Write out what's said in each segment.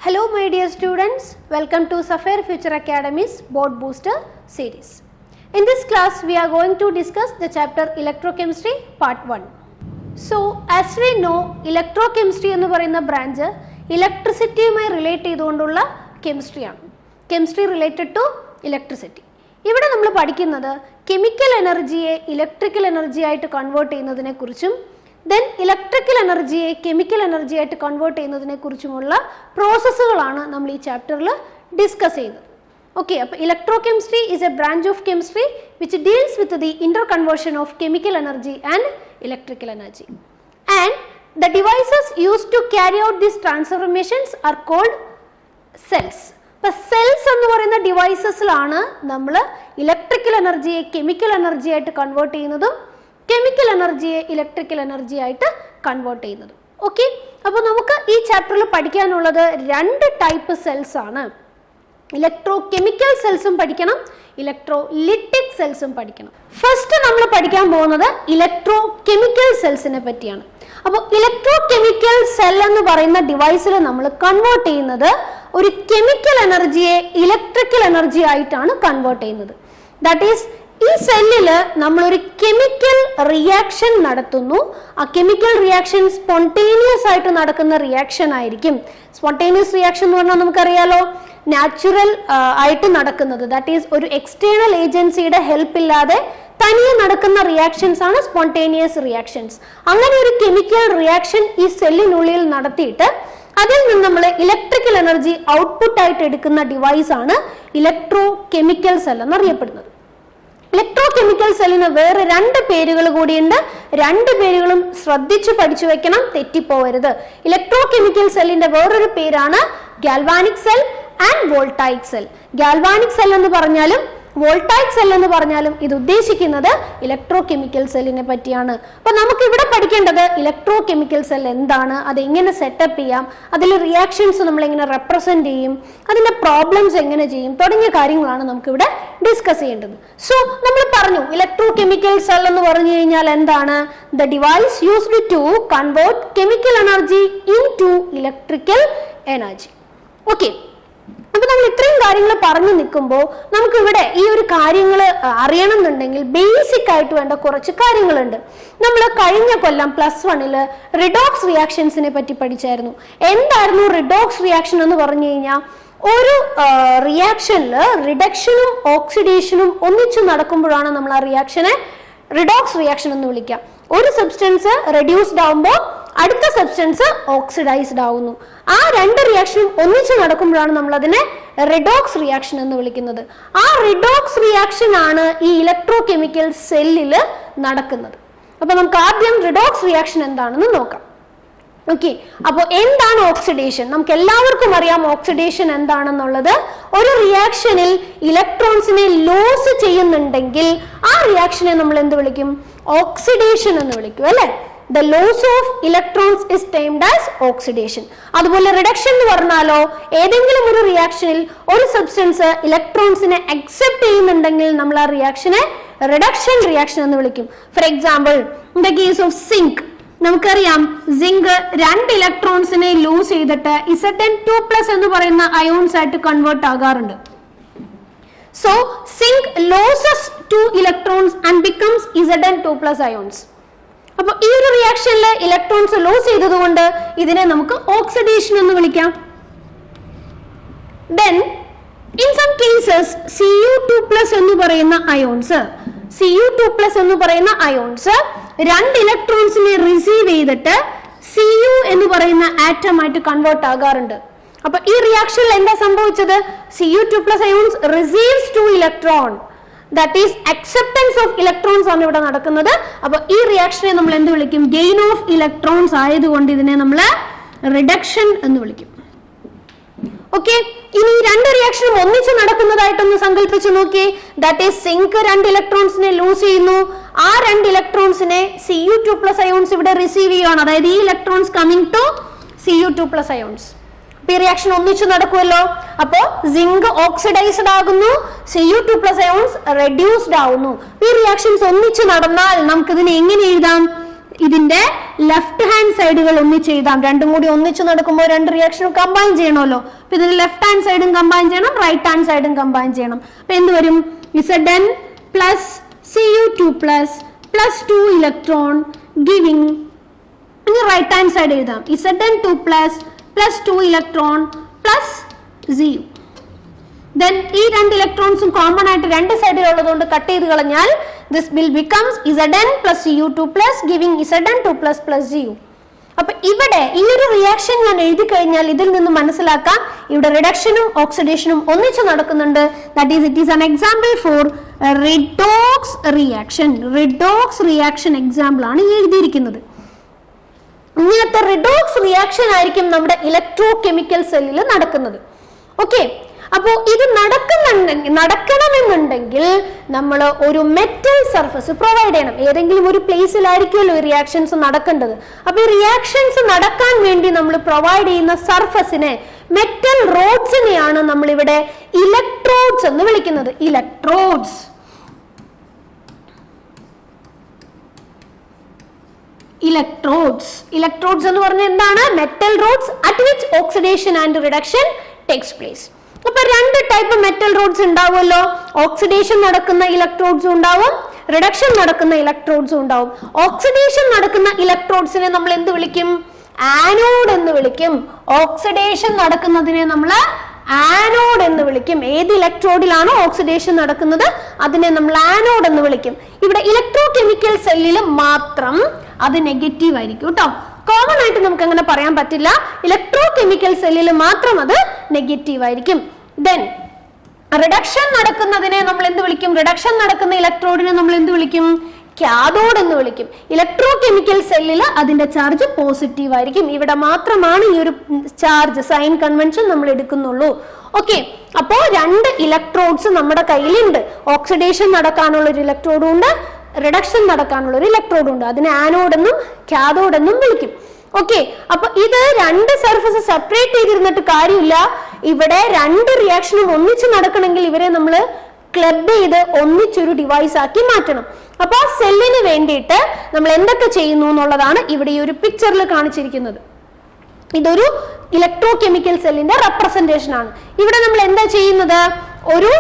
Hello my dear students, welcome to Sapphire Future Academy's Board Booster series. In this class we are going to discuss the chapter Electrochemistry part 1. So as we know, electrochemistry ennu parayna branch electricity may relate ചെയ്തുകൊണ്ടുള്ള chemistry ആണ്. Chemistry related to electricity. ഇവിടെ നമ്മൾ പഠിക്കുന്നത് chemical energy യെ electrical energy ആയിട്ട് convert ചെയ്യുന്നതിനെ കുറിച്ചും then electrical energy യെ chemical energy ആയിട്ട് convert ചെയ്യുന്നതിനെ കുറിച്ചുമുള്ള പ്രോസസ്സുകളാണ് നമ്മൾ ഈ ചാപ്റ്ററിൽ ഡിസ്കസ് ചെയ്യുന്നത്. Okay, അപ്പോൾ electrochemistry is a branch of chemistry which deals with the interconversion of chemical energy and electrical energy. And the devices used to carry out these transformations are called cells. അപ്പോൾ cells എന്ന് പറയുന്ന ഡിവൈസസിലാണ് നമ്മൾ electrical എനർജിയെ chemical energy ആയിട്ട് convert ചെയ്യുന്നതും chemical എനർജിയെ electrical energy ആയിട്ട് convert ചെയ്യുന്നതും. Okay, അപ്പോൾ നമുക്ക് ഈ ചാപ്റ്ററിൽ പഠിക്കാനുള്ളത് രണ്ട് ടൈപ്പ് സെൽസ് ആണ്. ഇലക്ട്രോ കെമിക്കൽ സെൽസും പഠിക്കണം, ഇലക്ട്രോലിറ്റിക് സെൽസും പഠിക്കണം. ഫസ്റ്റ് നമ്മൾ പഠിക്കാൻ പോകുന്നത് ഇലക്ട്രോ കെമിക്കൽ സെൽസിനെ പറ്റിയാണ്. അപ്പോൾ ഇലക്ട്രോ കെമിക്കൽ സെൽ എന്ന് പറയുന്ന ഡിവൈസിൽ നമ്മൾ കൺവേർട്ട് ചെയ്യുന്നത് ഒരു കെമിക്കൽ എനർജിയെ ഇലക്ട്രിക്കൽ എനർജി ആയിട്ടാണ് കൺവേർട്ട് ചെയ്യുന്നത്. ദാറ്റ് ഈസ് ഈ സെല്ലില് നമ്മളൊരു കെമിക്കൽ റിയാക്ഷൻ നടത്തുന്നു. ആ കെമിക്കൽ റിയാക്ഷൻ സ്പോണ്ടേനിയസ് ആയിട്ട് നടക്കുന്ന റിയാക്ഷൻ ആയിരിക്കും. സ്പോണ്ടേനിയസ് റിയാക്ഷൻ എന്ന് പറഞ്ഞാൽ നമുക്കറിയാലോ, നാച്ചുറൽ ആയിട്ട് നടക്കുന്നത്. ദാറ്റ് ഈസ് ഒരു എക്സ്റ്റേണൽ ഏജൻസിയുടെ ഹെൽപ്പ് ഇല്ലാതെ തനിയെ നടക്കുന്ന റിയാക്ഷൻസ് ആണ് സ്പോണ്ടേനിയസ് റിയാക്ഷൻസ്. അങ്ങനെ ഒരു കെമിക്കൽ റിയാക്ഷൻ ഈ സെല്ലിനുള്ളിൽ നടത്തിയിട്ട് അതിൽ നിന്ന് നമ്മൾ ഇലക്ട്രിക്കൽ എനർജി ഔട്ട്പുട്ട് ആയിട്ട് എടുക്കുന്ന ഡിവൈസ് ആണ് ഇലക്ട്രോ കെമിക്കൽ സെൽ എന്നറിയപ്പെടുന്നത്. ഇലക്ട്രോ കെമിക്കൽ സെല്ലിന് വേറെ രണ്ട് പേരുകൾ കൂടിയുണ്ട്. രണ്ട് പേരുകളും ശ്രദ്ധിച്ചു പഠിച്ചു വെക്കണം, തെറ്റിപ്പോവരുത്. ഇലക്ട്രോ കെമിക്കൽ സെല്ലിന്റെ വേറൊരു പേരാണ് galvanic cell and voltaic cell. Galvanic cell എന്ന് പറഞ്ഞാലും വോൾട്ടായിക് സെൽ എന്ന് പറഞ്ഞാലും ഇത് ഉദ്ദേശിക്കുന്നത് ഇലക്ട്രോ കെമിക്കൽ സെല്ലിനെ പറ്റിയാണ്. അപ്പൊ നമുക്ക് ഇവിടെ പഠിക്കേണ്ടത് ഇലക്ട്രോ കെമിക്കൽ സെൽ എന്താണ്, അത് എങ്ങനെ സെറ്റപ്പ് ചെയ്യാം, അതിൽ റിയാക്ഷൻസ് നമ്മൾ എങ്ങനെ റെപ്രസെന്റ് ചെയ്യും, അതിന്റെ പ്രോബ്ലംസ് എങ്ങനെ ചെയ്യും തുടങ്ങിയ കാര്യങ്ങളാണ് നമുക്ക് ഇവിടെ ഡിസ്കസ് ചെയ്യേണ്ടത്. സോ നമ്മൾ പറഞ്ഞു ഇലക്ട്രോ കെമിക്കൽ സെൽ എന്ന് പറഞ്ഞു കഴിഞ്ഞാൽ എന്താണ്? The device used to convert chemical energy into electrical energy. Okay, അപ്പൊ നമ്മൾ ഇത്രയും കാര്യങ്ങൾ പറഞ്ഞു നിൽക്കുമ്പോൾ നമുക്ക് ഇവിടെ ഈ ഒരു കാര്യങ്ങൾ അറിയണം എന്നുണ്ടെങ്കിൽ ബേസിക് ആയിട്ട് വേണ്ട കുറച്ച് കാര്യങ്ങളുണ്ട്. നമ്മൾ കഴിഞ്ഞ കൊല്ലം +1 റിഡോക്സ് റിയാക്ഷൻസിനെ പറ്റി പഠിച്ചായിരുന്നു. എന്തായിരുന്നു റിഡോക്സ് റിയാക്ഷൻ എന്ന് പറഞ്ഞു കഴിഞ്ഞാൽ, ഒരു റിയാക്ഷനിൽ റിഡക്ഷനും ഓക്സിഡേഷനും ഒന്നിച്ചു നടക്കുമ്പോഴാണ് നമ്മൾ ആ റിയാക്ഷനെ റിഡോക്സ് റിയാക്ഷൻ എന്ന് വിളിക്കുക. ഒരു സബ്സ്റ്റൻസ് റെഡ്യൂസ്ഡ് ആവുമ്പോൾ അടുത്ത സബ്സ്റ്റൻസ് ഓക്സിഡൈസ്ഡ് ആവുന്നു. ആ രണ്ട് റിയാക്ഷനും ഒന്നിച്ച് നടക്കുമ്പോഴാണ് നമ്മൾ അതിനെ റിഡോക്സ് റിയാക്ഷൻ എന്ന് വിളിക്കുന്നത്. ആ റിഡോക്സ് റിയാക്ഷൻ ആണ് ഈ ഇലക്ട്രോ കെമിക്കൽ സെല്ലിൽ നടക്കുന്നത്. അപ്പൊ നമുക്ക് ആദ്യം റിഡോക്സ് റിയാക്ഷൻ എന്താണെന്ന് നോക്കാം. ഓക്കെ, അപ്പോൾ എന്താണ് ഓക്സിഡേഷൻ? നമുക്ക് എല്ലാവർക്കും അറിയാം ഓക്സിഡേഷൻ എന്താണെന്നുള്ളത്. ഒരു റിയാക്ഷനിൽ ഇലക്ട്രോൺസിനെ ലോസ് ചെയ്യുന്നുണ്ടെങ്കിൽ ആ റിയാക്ഷനെ നമ്മൾ എന്ത് വിളിക്കും? ഓക്സിഡേഷൻ എന്ന് വിളിക്കും, അല്ലെ? The loss of electrons is termed as oxidation. അതുപോലെ റിഡക്ഷൻ എന്ന് പറഞ്ഞാലോ, ഏതെങ്കിലും ഒരു റിയാക്ഷനിൽ ഒരു സബ്സ്റ്റൻസ് ഇലക്ട്രോൺസിനെ അക്സെപ്റ്റ് ചെയ്യുന്നുണ്ടെങ്കിൽ നമ്മൾ ആ റിയാക്ഷനെ റിഡക്ഷൻ റിയാക്ഷൻ എന്ന് വിളിക്കും. For example, in the case of zinc നമുക്കറിയാം സിങ്ക് 2 ഇലക്ട്രോൺസിനെ ലൂസ് ചെയ്തിട്ട് Zn2+ എന്ന് പറയുന്ന അയോൺസ് ആയിട്ട് കൺവേർട്ട് ആകാറുണ്ട്. So zinc loses 2 electrons and becomes Zn2+ ions. അപ്പൊ ഈ ഒരു റിയാക്ഷനിൽ ഇലക്ട്രോൺസ് ലോസ് ചെയ്തതുകൊണ്ട് ഇതിനെ നമുക്ക് ഓക്സിഡേഷൻ എന്ന് വിളിക്കാം. Then in some cases Cu2+ എന്ന് പറയുന്ന അയോൺസ് എന്ന് പറയുന്ന അയോൺസ് 2 ഇലക്ട്രോൺസിനെ റിസീവ് ചെയ്തിട്ട് Cu എന്ന് പറയുന്ന ആറ്റം ആയിട്ട് കൺവേർട്ട് ആകാറുണ്ട്. അപ്പൊ ഈ റിയാക്ഷനിൽ എന്താ സംഭവിച്ചത്? Cu2+ ions receives 2 electron. That is acceptance of electrons ആണ് ഇവിടെ നടക്കുന്നത്. അപ്പൊ ഈ റിയാക്ഷനെ നമ്മൾ എന്ത് വിളിക്കും? ഗെയിൻ ഓഫ് ഇലക്ട്രോൺസ് ആയതുകൊണ്ട് ഇതിനെ നമ്മൾ റിഡക്ഷൻ എന്ന് വിളിക്കും. ഓക്കെ, ഇനി രണ്ട് റിയാക്ഷനും ഒന്നിച്ച് നടക്കുന്നതായിട്ടൊന്ന് സങ്കല്പിച്ചു നോക്കിയേ. ദാറ്റ് ഈസ് സിങ്ക് 2 ഇലക്ട്രോൺസിനെ ലൂസ് ചെയ്യുന്നു. ആ 2 ഇലക്ട്രോൺസിനെ Cu2+ അയോൺസ് ഇവിടെ റിസീവ് ചെയ്യുകയാണ്. അതായത് ഈ electrons coming to Cu2+ ions. ഈ റിയാക്ഷൻ ഒന്നിച്ചു നടക്കുമല്ലോ. അപ്പോ സിങ്ക് ഓക്സിഡൈസ്ഡ് ആകുന്നു, Cu2+ അയോൺസ് റെഡ്യൂസ്ഡ് ആവുന്നു. ഈ റിയാക്ഷൻസ് ഒന്നിച്ചു നടന്നാൽ നമുക്ക് ഇതിനെ എങ്ങനെ എഴുതാം? ഇതിന്റെ ലെഫ്റ്റ് ഹാൻഡ് സൈഡുകൾ ഒന്നിച്ച് എഴുതാം. രണ്ടും കൂടി ഒന്നിച്ച് നടക്കുമ്പോൾ രണ്ട് റിയാക്ഷനും കമ്പൈൻ ചെയ്യണമല്ലോ. അപ്പൊ ഇതിന്റെ ലെഫ്റ്റ് ഹാൻഡ് സൈഡും കമ്പൈൻ ചെയ്യണം, റൈറ്റ് ഹാൻഡ് സൈഡും കമ്പൈൻ ചെയ്യണം. അപ്പൊ എന്ത് വരും? Zn plus Cu2 plus 2 electron giving, ഇനി റൈറ്റ് ഹാൻഡ് സൈഡ് എഴുതാം, Zn2 plus 2 electron plus Zu. Then ഈ രണ്ട് ഇലക്ട്രോൺസും കോമൺ ആയിട്ട് രണ്ട് സൈഡിൽ ഉള്ളതുകൊണ്ട് കട്ട് ചെയ്ത് കളഞ്ഞാൽ this will becomes Zn plus Cu2 plus giving Zn2 plus Zu. അപ്പൊ ഇവിടെ ഈ ഒരു റിയാക്ഷൻ ഞാൻ എഴുതി കഴിഞ്ഞാൽ ഇതിൽ നിന്ന് മനസ്സിലാക്കാം ഇവിടെ റിഡക്ഷനും ഓക്സിഡേഷനും ഒന്നിച്ച് നടക്കുന്നുണ്ട്. That is it is an example for redox reaction. Redox reaction example ആണ് ഈ എഴുതിയിരിക്കുന്നത്. ഇങ്ങനത്തെ റിഡോക്സ് റിയാക്ഷൻ ആയിരിക്കും നമ്മുടെ ഇലക്ട്രോ കെമിക്കൽ സെല്ലിൽ നടക്കുന്നത്. ഓക്കെ, അപ്പോൾ ഇത് നടക്കണമെന്നുണ്ടെങ്കിൽ നമ്മൾ ഒരു മെറ്റൽ സർഫസ് പ്രൊവൈഡ് ചെയ്യണം. ഏതെങ്കിലും ഒരു പ്ലേസിലായിരിക്കുമല്ലോ ഈ റിയാക്ഷൻസ് നടക്കേണ്ടത്. അപ്പൊ ഈ റിയാക്ഷൻസ് നടക്കാൻ വേണ്ടി നമ്മൾ പ്രൊവൈഡ് ചെയ്യുന്ന സർഫസിനെ, മെറ്റൽ റോഡ്സിനെയാണ് നമ്മൾ ഇവിടെ ഇലക്ട്രോഡ്സ് എന്ന് വിളിക്കുന്നത്. ഇലക്ട്രോഡ്സ് എന്ന് പറഞ്ഞാൽ എന്താണ്? Metal rods at which oxidation and reduction takes place. അപ്പൊ രണ്ട് ടൈപ്പ് മെറ്റൽ റോഡ്സ് ഉണ്ടാവുമല്ലോ. ഓക്സിഡേഷൻ നടക്കുന്ന ഇലക്ട്രോഡ്സും ഉണ്ടാവും, റിഡക്ഷൻ നടക്കുന്ന ഇലക്ട്രോഡ്സും ഉണ്ടാവും. ഓക്സിഡേഷൻ നടക്കുന്ന ഇലക്ട്രോഡ്സിനെ നമ്മൾ എന്ത് വിളിക്കും? ആനോഡ് എന്ന് വിളിക്കും. ഓക്സിഡേഷൻ നടക്കുന്നതിനെ നമ്മൾ ആനോഡ് എന്ന് വിളിക്കും. ഏത് ഇലക്ട്രോഡിലാണോ ഓക്സിഡേഷൻ നടക്കുന്നത് അതിനെ നമ്മൾ ആനോഡ് എന്ന് വിളിക്കും. ഇവിടെ ഇലക്ട്രോ കെമിക്കൽ സെല്ലിൽ മാത്രം അത് നെഗറ്റീവ് ആയിരിക്കും കേട്ടോ. കോമൺ ആയിട്ട് നമുക്ക് അങ്ങനെ പറയാൻ പറ്റില്ല. ഇലക്ട്രോ കെമിക്കൽ സെല്ലിൽ മാത്രം അത് നെഗറ്റീവ് ആയിരിക്കും. ദെൻ റിഡക്ഷൻ നടക്കുന്നതിനെ നമ്മൾ എന്ത് വിളിക്കും? റിഡക്ഷൻ നടക്കുന്ന ഇലക്ട്രോഡിനെ നമ്മൾ എന്ത് വിളിക്കും? കാഥോഡ് എന്ന് വിളിക്കും. ഇലക്ട്രോ കെമിക്കൽ സെല്ലിൽ അതിന്റെ ചാർജ് പോസിറ്റീവ് ആയിരിക്കും. ഇവിടെ മാത്രമാണ് ഈ ഒരു ചാർജ് സൈൻ കൺവെൻഷൻ നമ്മൾ എടുക്കുന്നുള്ളൂ. ഓക്കെ, അപ്പോ രണ്ട് ഇലക്ട്രോഡ്സ് നമ്മുടെ കയ്യിലുണ്ട്. ഓക്സിഡേഷൻ നടക്കാനുള്ള ഒരു ഇലക്ട്രോഡും ഉണ്ട്, റിഡക്ഷൻ നടക്കാനുള്ള ഒരു ഇലക്ട്രോഡും ഉണ്ട്. അതിനെ ആനോഡ് എന്നും കാഥോഡ് എന്നും വിളിക്കും. ഓക്കെ, അപ്പൊ ഇത് രണ്ട് സർഫസ് സെപ്പറേറ്റ് ചെയ്തിരുന്നിട്ട് കാര്യമില്ല. ഇവിടെ രണ്ട് റിയാക്ഷനും ഒന്നിച്ച് നടക്കണമെങ്കിൽ ഇവരെ നമ്മൾ ക്ലബ് ചെയ്ത് ഒന്നിച്ചൊരു ഡിവൈസ് ആക്കി മാറ്റണം. അപ്പൊ ആ സെല്ലിന് വേണ്ടിയിട്ട് നമ്മൾ എന്തൊക്കെ ചെയ്യുന്നു എന്നുള്ളതാണ് ഇവിടെ ഈ ഒരു പിക്ചറിൽ കാണിച്ചിരിക്കുന്നത്. ഇതൊരു ഇലക്ട്രോ കെമിക്കൽ സെല്ലിന്റെ റെപ്രസെന്റേഷൻ ആണ്. ഇവിടെ നമ്മൾ എന്താ ചെയ്യുന്നത്? ഒരു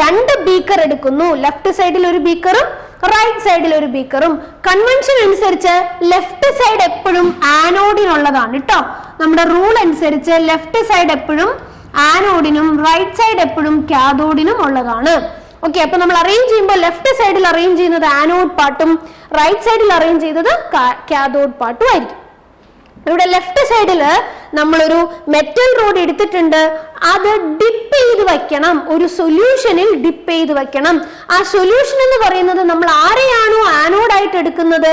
രണ്ട് ബീക്കർ എടുക്കുന്നു. ലെഫ്റ്റ് സൈഡിൽ ഒരു ബീക്കറും റൈറ്റ് സൈഡിൽ ഒരു ബീക്കറും. കൺവെൻഷൻ അനുസരിച്ച് ലെഫ്റ്റ് സൈഡ് എപ്പോഴും ആനോഡിനുള്ളതാണ് കേട്ടോ. നമ്മുടെ റൂൾ അനുസരിച്ച് ലെഫ്റ്റ് സൈഡ് എപ്പോഴും ആനോഡിനും റൈറ്റ് സൈഡ് എപ്പോഴും കാഥോഡിനും ഉള്ളതാണ്. ഓക്കെ, അപ്പൊ നമ്മൾ അറേഞ്ച് ചെയ്യുമ്പോൾ ലെഫ്റ്റ് സൈഡിൽ അറേഞ്ച് ചെയ്യുന്നത് ആനോഡ് പാർട്ടും റൈറ്റ് സൈഡിൽ അറേഞ്ച് ചെയ്തത് കാഥോഡ് പാർട്ടും ആയിരിക്കും. ഇവിടെ ലെഫ്റ്റ് സൈഡില് നമ്മളൊരു മെറ്റൽ റോഡ് എടുത്തിട്ടുണ്ട്. അത് ഡിപ്പ് ചെയ്ത് വെക്കണം, ഒരു സൊല്യൂഷനിൽ ഡിപ്പ് ചെയ്ത് വെക്കണം. ആ സൊല്യൂഷൻ എന്ന് പറയുന്നത് നമ്മൾ ആരെയാണോ ആനോഡായിട്ട് എടുക്കുന്നത്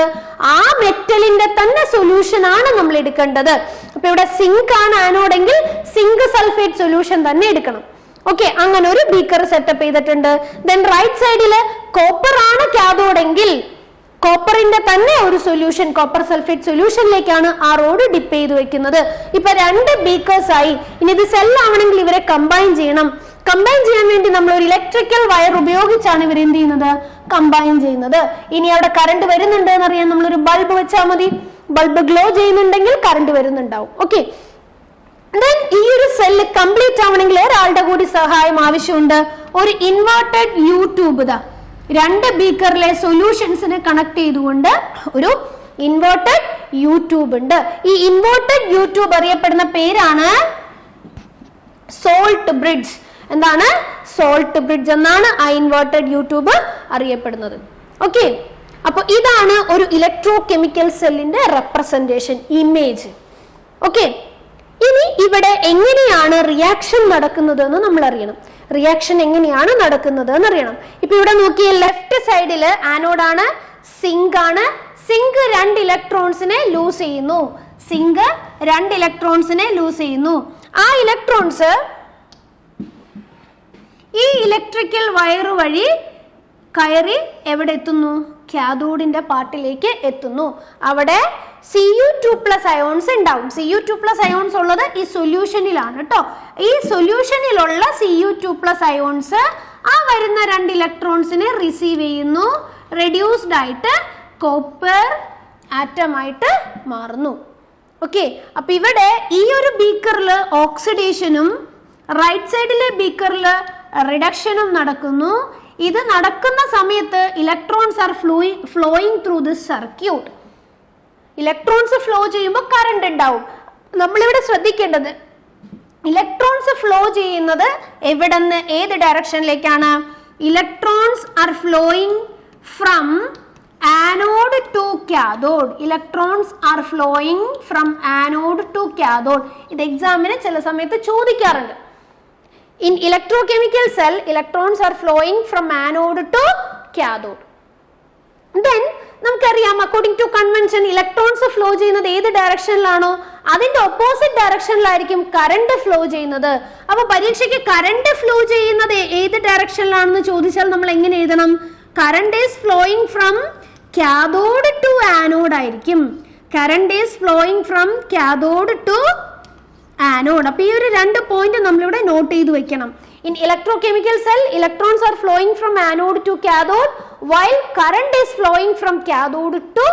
ആ മെറ്റലിന്റെ തന്നെ സൊല്യൂഷൻ ആണ് നമ്മൾ എടുക്കേണ്ടത്. അപ്പൊ ഇവിടെ സിങ്ക് ആണ് ആനോഡെങ്കിൽ സിങ്ക് സൾഫേറ്റ് സൊല്യൂഷൻ തന്നെ എടുക്കണം. ഓക്കെ, അങ്ങനെ ഒരു ബീക്കർ സെറ്റപ്പ് ചെയ്തിട്ടുണ്ട്. ദെൻ റൈറ്റ് സൈഡില് കോപ്പർ ആണ് കാഥോഡെങ്കിൽ കോപ്പറിന്റെ തന്നെ ഒരു സൊല്യൂഷൻ, കോപ്പർ സൾഫേറ്റ് സൊല്യൂഷനിലേക്കാണ് ആ റോഡ് ഡിപ്പ് ചെയ്ത് വെക്കുന്നത്. ഇപ്പൊ രണ്ട് ബീക്കേഴ്സ് ആയി. ഇനി ഇത് സെൽ ആവണമെങ്കിൽ ഇവരെ കമ്പൈൻ ചെയ്യണം. കമ്പൈൻ ചെയ്യാൻ വേണ്ടി നമ്മൾ ഒരു ഇലക്ട്രിക്കൽ വയർ ഉപയോഗിച്ചാണ് ഇവർ എന്ത് ചെയ്യുന്നത്? കമ്പൈൻ ചെയ്യുന്നത്. ഇനി അവിടെ കറണ്ട് വരുന്നുണ്ട് എന്നറിയാൻ നമ്മളൊരു ബൾബ് വെച്ചാൽ മതി. ബൾബ് ഗ്ലോ ചെയ്യുന്നുണ്ടെങ്കിൽ കറണ്ട് വരുന്നുണ്ടാവും. ഓക്കെ, ദെൻ ഈ ഒരു സെല്ല് കംപ്ലീറ്റ് ആവണമെങ്കിൽ ഒരാളുടെ കൂടി സഹായം ആവശ്യമുണ്ട്. ഒരു ഇൻവേർട്ടഡ് യു ട്യൂബ് രണ്ട് ബീക്കറിലെ സൊല്യൂഷൻസിനെ കണക്ട് ചെയ്തുകൊണ്ട് ഒരു ഇൻവേർട്ടഡ് യു ട്യൂബ് ഉണ്ട്. ഈ ഇൻവേർട്ടഡ് യു ട്യൂബ് അറിയപ്പെടുന്ന പേരാണ് സോൾട്ട് ബ്രിഡ്ജ്. എന്താണ്? സോൾട്ട് ബ്രിഡ്ജ് എന്നാണ് ആ ഇൻവേർട്ടഡ് യു ട്യൂബ് അറിയപ്പെടുന്നത്. ഓക്കെ, അപ്പൊ ഇതാണ് ഒരു ഇലക്ട്രോ കെമിക്കൽ സെല്ലിന്റെ റെപ്രസെന്റേഷൻ ഇമേജ്. ഓക്കെ, ഇനി ഇവിടെ എങ്ങനെയാണ് റിയാക്ഷൻ നടക്കുന്നത് എന്ന് നമ്മൾ അറിയണം. റിയാക്ഷൻ എങ്ങനെയാണ് നടക്കുന്നത് എന്നറിയണം. ഇപ്പൊ ഇവിടെ നോക്കിയ ലെഫ്റ്റ് സൈഡില് ആനോഡാണ്, സിങ്ക് ആണ്. സിങ്ക് രണ്ട് ഇലക്ട്രോൺസിനെ ലൂസ് ചെയ്യുന്നു. സിങ്ക് രണ്ട് ഇലക്ട്രോൺസിനെ ലൂസ് ചെയ്യുന്നു. ആ ഇലക്ട്രോൺസ് ഈ ഇലക്ട്രിക്കൽ വയർ വഴി കയറി എവിടെ എത്തുന്നു? കാഥോഡിന്റെ പാർട്ടിലേക്ക് എത്തുന്നു. അവിടെ Cu2+ അയോൺസ് ഉണ്ടാവും. Cu2+ അയോൺസ് ഉള്ളത് ഈ സൊല്യൂഷനിലാണ് കേട്ടോ. ഈ സൊല്യൂഷനിലുള്ള Cu2+ അയോൺസ് ആ വരുന്ന രണ്ട് ഇലക്ട്രോൺസിനെ റിസീവ് ചെയ്യുന്നു. റെഡ്യൂസ്ഡ് ആയിട്ട് കോപ്പർ, ആറ്റമായിട്ട് മാറുന്നു. ഓക്കെ, അപ്പൊ ഇവിടെ ഈ ഒരു ബീക്കറിൽ ഓക്സിഡേഷനും റൈറ്റ് സൈഡിലെ ബീക്കറിൽ റിഡക്ഷനും നടക്കുന്നു. ഇത് നടക്കുന്ന സമയത്ത് electrons are flowing through this circuit. Electrons flow ചെയ്യുമ്പോൾ കറണ്ട് ഉണ്ടാവും. നമ്മളിവിടെ ശ്രദ്ധിക്കേണ്ടത് ഇലക്ട്രോൺസ് ഫ്ലോ ചെയ്യുന്നത് എവിടെന്ന് ഏത് ഡയറക്ഷനിലേക്കാണ്? Electrons are flowing from anode to cathode. Electrons are flowing from anode to cathode. ഇത് എക്സാമിന് ചില സമയത്ത് ചോദിക്കാറുണ്ട്. In electrochemical cell, electrons are flowing from anode to cathode. Then നമുക്കറിയാം according to convention electrons flow ചെയ്യുന്നത് ഏത് ഡയറക്ഷനിലാണോ അതിന്റെ ഓപ്പോസിറ്റ് ഡയറക്ഷനിലായിരിക്കും കറണ്ട് ഫ്ലോ ചെയ്യുന്നത്. അപ്പൊ പരീക്ഷയ്ക്ക് കറണ്ട് ഫ്ലോ ചെയ്യുന്നത് ഏത് ഡയറക്ഷനിലാണെന്ന് ചോദിച്ചാൽ നമ്മൾ എങ്ങനെ എഴുതണം? Current is flowing from cathode to anode ആയിരിക്കും. Current is flowing from cathode to anode. അപ്പൊ ഈ ഒരു രണ്ട് പോയിന്റ് നമ്മളിവിടെ നോട്ട് ചെയ്ത് വെക്കണം. In electrochemical cell electrons are flowing from anode to cathode while current is flowing from cathode to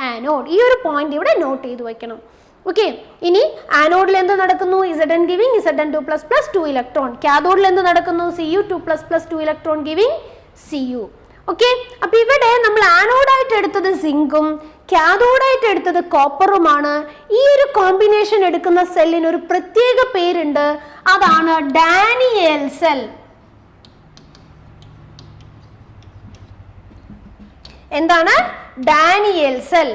anode. ഈ ഒരു പോയിന്റ് ഇവിടെ നോട്ട് ചെയ്ത് വെക്കണം. ഓക്കെ, ഇനി ആനോഡിൽ എന്ത് നടക്കുന്നു? Zn giving Zn2 ++ 2 electron. കാഥോഡിൽ എന്ത് നടക്കുന്നു? Cu2 ++ 2 electron giving Cu. Okay, അപ്പൊ ഇവിടെ നമ്മൾ ആനോഡായിട്ട് എടുത്തത് സിങ്കും കാഥോഡായിട്ട് എടുത്തത് കോപ്പറുമാണ്. ഈ ഒരു കോമ്പിനേഷൻ എടുക്കുന്ന സെല്ലിന് ഒരു പ്രത്യേക പേരുണ്ട്, അതാണ് ഡാനിയേൽ സെൽ. എന്താണ്? Daniell cell.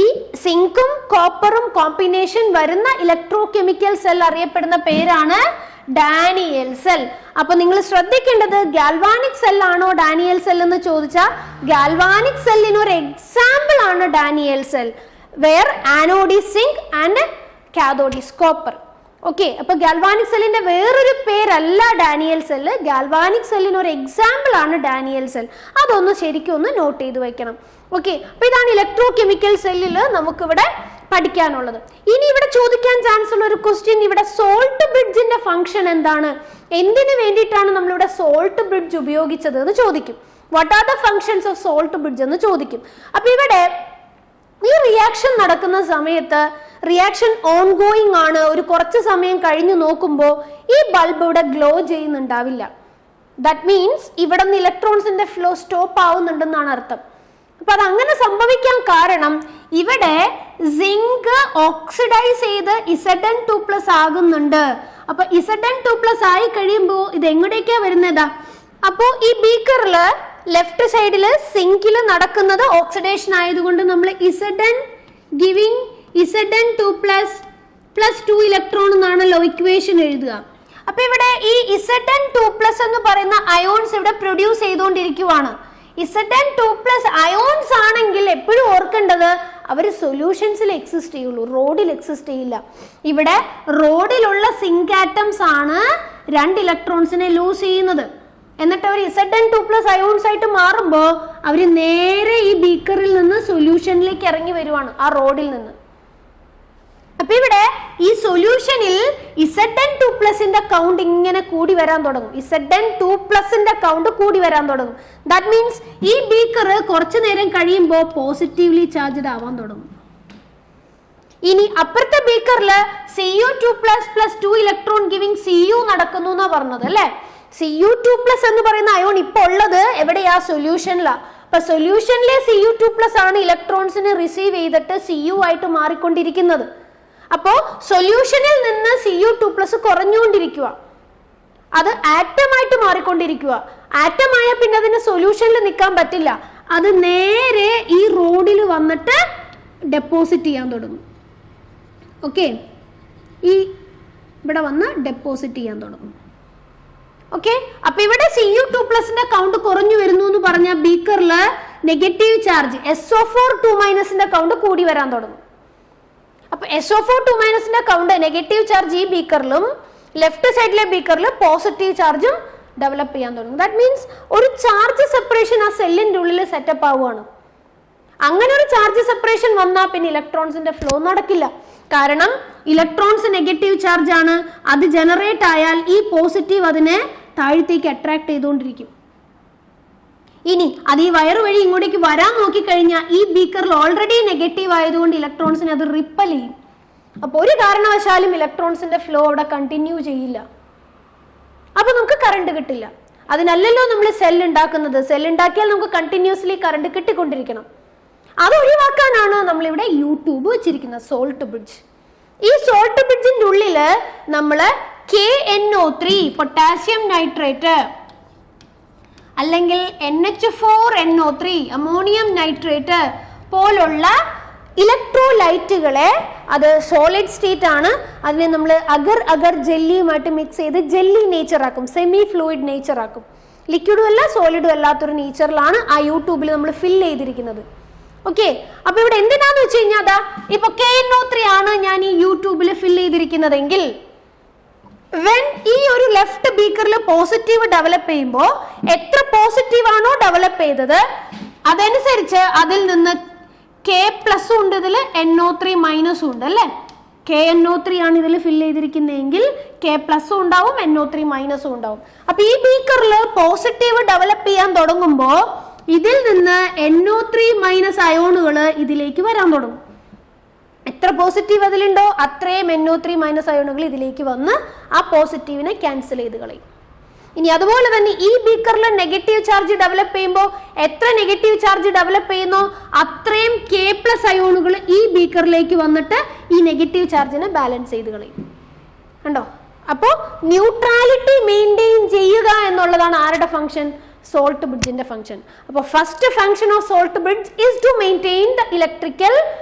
ഈ സിങ്കും കോപ്പറും കോമ്പിനേഷൻ വരുന്ന ഇലക്ട്രോകെമിക്കൽ സെൽ അറിയപ്പെടുന്ന പേരാണ് ഡാനിയേൽ സെൽ. അപ്പൊ നിങ്ങൾ ശ്രദ്ധിക്കേണ്ടത് ഗാൽവാനിക് സെൽ ആണോ ഡാനിയേൽ സെൽ എന്ന് ചോദിച്ചാൽ ഗാൽവാനിക് സെല്ലിന് ഒരു എക്സാമ്പിൾ ആണ് Daniell cell, where anode is zinc and cathode is copper. Okay, അപ്പൊ ഗാൽവാനിക് സെല്ലിന്റെ വേറൊരു പേരല്ല ഡാനിയേൽ സെല്ല്. ഗാൽവാനിക് സെല്ലിന് ഒരു എക്സാമ്പിൾ ആണ് ഡാനിയേൽ സെൽ. അതൊന്ന് ശരിക്കും ഒന്ന് നോട്ട് ചെയ്ത് വെക്കണം. ഓക്കെ, അപ്പൊ ഇതാണ് ഇലക്ട്രോകെമിക്കൽ സെല്ലിൽ നമുക്കിവിടെ പഠിക്കാനുള്ളത്. ഇനി ഇവിടെ ചോദിക്കാൻ ചാൻസ് ഉള്ള ഒരു ക്വസ്റ്റ്യൻ, ഇവിടെ സോൾട്ട് ബ്രിഡ്ജിന്റെ ഫംഗ്ഷൻ എന്താണ്? എന്തിനു വേണ്ടിയിട്ടാണ് നമ്മളിവിടെ സോൾട്ട് ബ്രിഡ്ജ് ഉപയോഗിച്ചത് എന്ന് ചോദിക്കും. What are the functions of salt bridge എന്ന് ചോദിക്കും. അപ്പൊ ഇവിടെ ഈ റിയാക്ഷൻ നടക്കുന്ന സമയത്ത് റിയാക്ഷൻ ഓൺഗോയിങ് ആണ്. ഒരു കുറച്ച് സമയം കഴിഞ്ഞ് നോക്കുമ്പോൾ ഈ ബൾബ് ഇവിടെ ഗ്ലോ ചെയ്യുന്നുണ്ടാവില്ല. ദാറ്റ് മീൻസ് ഇവിടെ നിന്ന് ഇലക്ട്രോൺസിന്റെ ഫ്ലോ സ്റ്റോപ്പ് ആവുന്നുണ്ടെന്നാണ് അർത്ഥം. അപ്പൊ അത് അങ്ങനെ സംഭവിക്കാൻ കാരണം ഇവിടെ സിങ്ക് ഓക്സിഡൈസ് ചെയ്ത് Zn2+ ആകുന്നുണ്ട്. അപ്പൊ Zn2+ ആയി കഴിയുമ്പോൾ ഇത് എങ്ങോട്ടേക്കാ വരുന്നതാ? അപ്പോ ഈ ബീക്കറില് ലെഫ്റ്റ് സൈഡില് സിങ്കില് നടക്കുന്നത് ഓക്സിഡേഷൻ ആയതുകൊണ്ട് നമ്മൾ Zn ഗിവിംഗ് Zn2+ 2 ഇലക്ട്രോൺ എന്നാണല്ലോ ഇക്വേഷൻ എഴുതുക. അപ്പൊ ഇവിടെ ഈ Zn2+ എന്ന് പറയുന്ന അയോൺസ് ഇവിടെ പ്രൊഡ്യൂസ് ചെയ്തുകൊണ്ടിരിക്കുവാണ്. Zn2+ അയോൺസ് ആണെങ്കിൽ എപ്പോഴും ഓർക്കേണ്ടത് അവർ സൊല്യൂഷൻസിൽ എക്സിസ്റ്റ് ചെയ്യുള്ളൂ, റോഡിൽ എക്സിസ്റ്റ് ചെയ്യില്ല. ഇവിടെ റോഡിലുള്ള സിങ്ക് ആറ്റംസ് ആണ് 2 ഇലക്ട്രോൺസിനെ ലൂസ് ചെയ്യുന്നത്. എന്നിട്ട് അവർ Zn2+ അയോൺസ് ആയിട്ട് മാറുമ്പോൾ അവർ നേരെ ഈ ബീക്കറിൽ നിന്ന് സൊല്യൂഷനിലേക്ക് ഇറങ്ങി വരുവാണ്, ആ റോഡിൽ നിന്ന്. അപ്പൊ ഇവിടെ ഈ സൊല്യൂഷനിൽ Zn2+ന്റെ കൗണ്ട് ഇങ്ങനെ കൂടി വരാൻ തുടങ്ങും. Zn2+ന്റെ കൗണ്ട് കൂടി വരാൻ തുടങ്ങും. ദാറ്റ് മീൻസ് ഈ ബീക്കർ കുറച്ചു നേരം കഴിയുമ്പോൾ പോസിറ്റീവ്ലി ചാർജ്ഡ് ആവാൻ തുടങ്ങും. ഇനി അപ്പുറത്തെ ബീക്കറിൽ Cu2+ 2 ഇലക്ട്രോൺ ഗിവിംഗ് Cu നടക്കുന്നു എന്നാ പറഞ്ഞത് അല്ലെ. Cu2+ എന്ന് പറയുന്ന അയോൺ ഇപ്പൊ ഉള്ളത് എവിടെയാ? സൊല്യൂഷനിലാ. അപ്പൊ സൊല്യൂഷനിലെ Cu2+ ആണ് ഇലക്ട്രോൺസിനെ റിസീവ് ചെയ്തിട്ട് Cu ആയിട്ട് മാറിക്കൊണ്ടിരിക്കുന്നത്. അപ്പോ സൊല്യൂഷനിൽ നിന്ന് Cu2+ കുറഞ്ഞുകൊണ്ടിരിക്കുക, അത് ആറ്റമായിട്ട് മാറിക്കൊണ്ടിരിക്കുക. ആറ്റമായ പിന്നെ അതിന് സൊല്യൂഷനിൽ നിൽക്കാൻ പറ്റില്ല, അത് നേരെ ഈ റോഡിൽ വന്നിട്ട് ഡെപ്പോസിറ്റ് ചെയ്യാൻ തുടങ്ങും. ഓക്കെ, ഈ ഇവിടെ വന്ന് ഡെപ്പോസിറ്റ് ചെയ്യാൻ തുടങ്ങും. ഓക്കെ, അപ്പൊ ഇവിടെ Cu2+ന്റെ കൗണ്ട് കുറഞ്ഞു വരുന്നു എന്ന് പറഞ്ഞ ബീക്കറില് നെഗറ്റീവ് ചാർജ് SO4 കൗണ്ട് കൂടി വരാൻ തുടങ്ങും. അപ്പൊ SO4 കൗണ്ട് നെഗറ്റീവ് ചാർജ് ഈ ബീക്കറിലും ലെഫ്റ്റ് സൈഡിലെ ബീക്കറിൽ പോസിറ്റീവ് ചാർജും ഡെവലപ്പ് ചെയ്യാൻ തുടങ്ങും. ദാറ്റ് മീൻസ് ഒരു ചാർജ് സെപ്പറേഷൻ ആ സെല്ലിന്റെ ഉള്ളിൽ സെറ്റപ്പ് ആവുകയാണ്. അങ്ങനെ ഒരു ചാർജ് സെപ്പറേഷൻ വന്നാൽ പിന്നെ ഇലക്ട്രോൺസിന്റെ ഫ്ലോ നടക്കില്ല. കാരണം ഇലക്ട്രോൺസ് നെഗറ്റീവ് ചാർജ് ആണ്, അത് ജനറേറ്റ് ആയാൽ ഈ പോസിറ്റീവ് അതിനെ താഴത്തേക്ക് അട്രാക്ട് ചെയ്തുകൊണ്ടിരിക്കും. ഇനി അത് ഈ വയർ വഴി ഇങ്ങോട്ടേക്ക് വരാൻ നോക്കിക്കഴിഞ്ഞാൽ ഈ ബീക്കറിൽ ഓൾറെഡി നെഗറ്റീവ് ആയതുകൊണ്ട് ഇലക്ട്രോൺസിനെ അത് റിപ്പൽ ചെയ്യും. അപ്പോൾ ഒരു കാരണവശാലും ഇലക്ട്രോൺസിന്റെ ഫ്ലോ അവിടെ കണ്ടിന്യൂ ചെയ്യില്ല. അപ്പൊ നമുക്ക് കറണ്ട് കിട്ടില്ല. അതിനല്ലല്ലോ നമ്മൾ സെൽ ഉണ്ടാക്കുന്നത്. സെൽ ഉണ്ടാക്കിയാൽ നമുക്ക് കണ്ടിന്യൂസ്ലി കറണ്ട് കിട്ടിക്കൊണ്ടിരിക്കണം. അത് ഒഴിവാക്കാനാണ് നമ്മളിവിടെ യൂട്യൂബ് വെച്ചിരിക്കുന്നത്, സോൾട്ട് ബ്രിഡ്ജ്. ഈ സോൾട്ട് ബ്രിഡ്ജിന്റെ ഉള്ളില് നമ്മള് KNO3 പൊട്ടാസ്യം നൈട്രേറ്റ് അല്ലെങ്കിൽ NH4NO3 അമോണിയം നൈട്രേറ്റ് പോലുള്ള ഇലക്ട്രോലൈറ്റുകളെ, അത് സോളിഡ് സ്റ്റേറ്റ് ആണ്, അതിനെ നമ്മൾ അഗർ അഗർ ജെല്ലിയുമായിട്ട് മിക്സ് ചെയ്ത് ജെല്ലി നേച്ചർ ആക്കും, സെമി ഫ്ലൂയിഡ് നേച്ചർ ആക്കും. ലിക്വിഡും അല്ല സോളിഡും അല്ലാത്തൊരു നേച്ചറിലാണ് ആ യൂട്യൂബിൽ നമ്മൾ ഫിൽ ചെയ്തിരിക്കുന്നത്. ഓക്കെ, അപ്പൊ ഇവിടെ എന്തിനാന്ന് വെച്ച് കഴിഞ്ഞാൽ അതാ ഇപ്പൊ KNO3 ആണ് ഞാൻ ഈ യൂട്യൂബിൽ ഫിൽ ചെയ്തിരിക്കുന്നതെങ്കിൽ വെൻ ഈ ഒരു ലെഫ്റ്റ് ബീക്കറിൽ പോസിറ്റീവ് ഡെവലപ്പ് ചെയ്യുമ്പോൾ എത്ര പോസിറ്റീവ് ആണോ ഡെവലപ്പ് ചെയ്തത് അതനുസരിച്ച് അതിൽ നിന്ന് K പ്ലസും ഉണ്ട്, ഇതിൽ NO3 മൈനസും ഉണ്ട് അല്ലേ. KNO3 ആണ് ഇതിൽ ഫിൽ ചെയ്തിരിക്കുന്നതെങ്കിൽ K പ്ലസും ഉണ്ടാവും, NO3 മൈനസും ഉണ്ടാവും. അപ്പൊ ഈ ബീക്കറിൽ പോസിറ്റീവ് ഡെവലപ്പ് ചെയ്യാൻ തുടങ്ങുമ്പോൾ ഇതിൽ നിന്ന് NO3 മൈനസ് അയോണുകൾ ഇതിലേക്ക് വരാൻ തുടങ്ങും. എത്ര പോസിറ്റീവ് അതിലുണ്ടോ അത്രയും NO3 മൈനസ് അയോണുകൾ ഇതിലേക്ക് വന്ന് ആ പോസിറ്റീവിനെ ക്യാൻസൽ ചെയ്ത് കളയും. ഇനി അതുപോലെ തന്നെ ഈ ബീക്കറിൽ നെഗറ്റീവ് ചാർജ് ഡെവലപ്പ് ചെയ്യുമ്പോൾ എത്ര നെഗറ്റീവ് ചാർജ് ഡെവലപ്പ് ചെയ്യുന്നോ അത്രയും K പ്ലസ് അയോണുകൾ ഈ ബീക്കറിലേക്ക് വന്നിട്ട് ഈ നെഗറ്റീവ് ചാർജിനെ ബാലൻസ് ചെയ്ത് കളയും. കണ്ടോ? അപ്പോൾ ന്യൂട്രാലിറ്റി മെയിൻറ്റെയിൻ ചെയ്യുക എന്നുള്ളതാണ് ആരുടെ ഫംഗ്ഷൻ? സോൾട്ട് ബ്രിഡ്ജിന്റെ ഫംഗ്ഷൻ. അപ്പോൾ first function of salt bridge is to maintain the electrical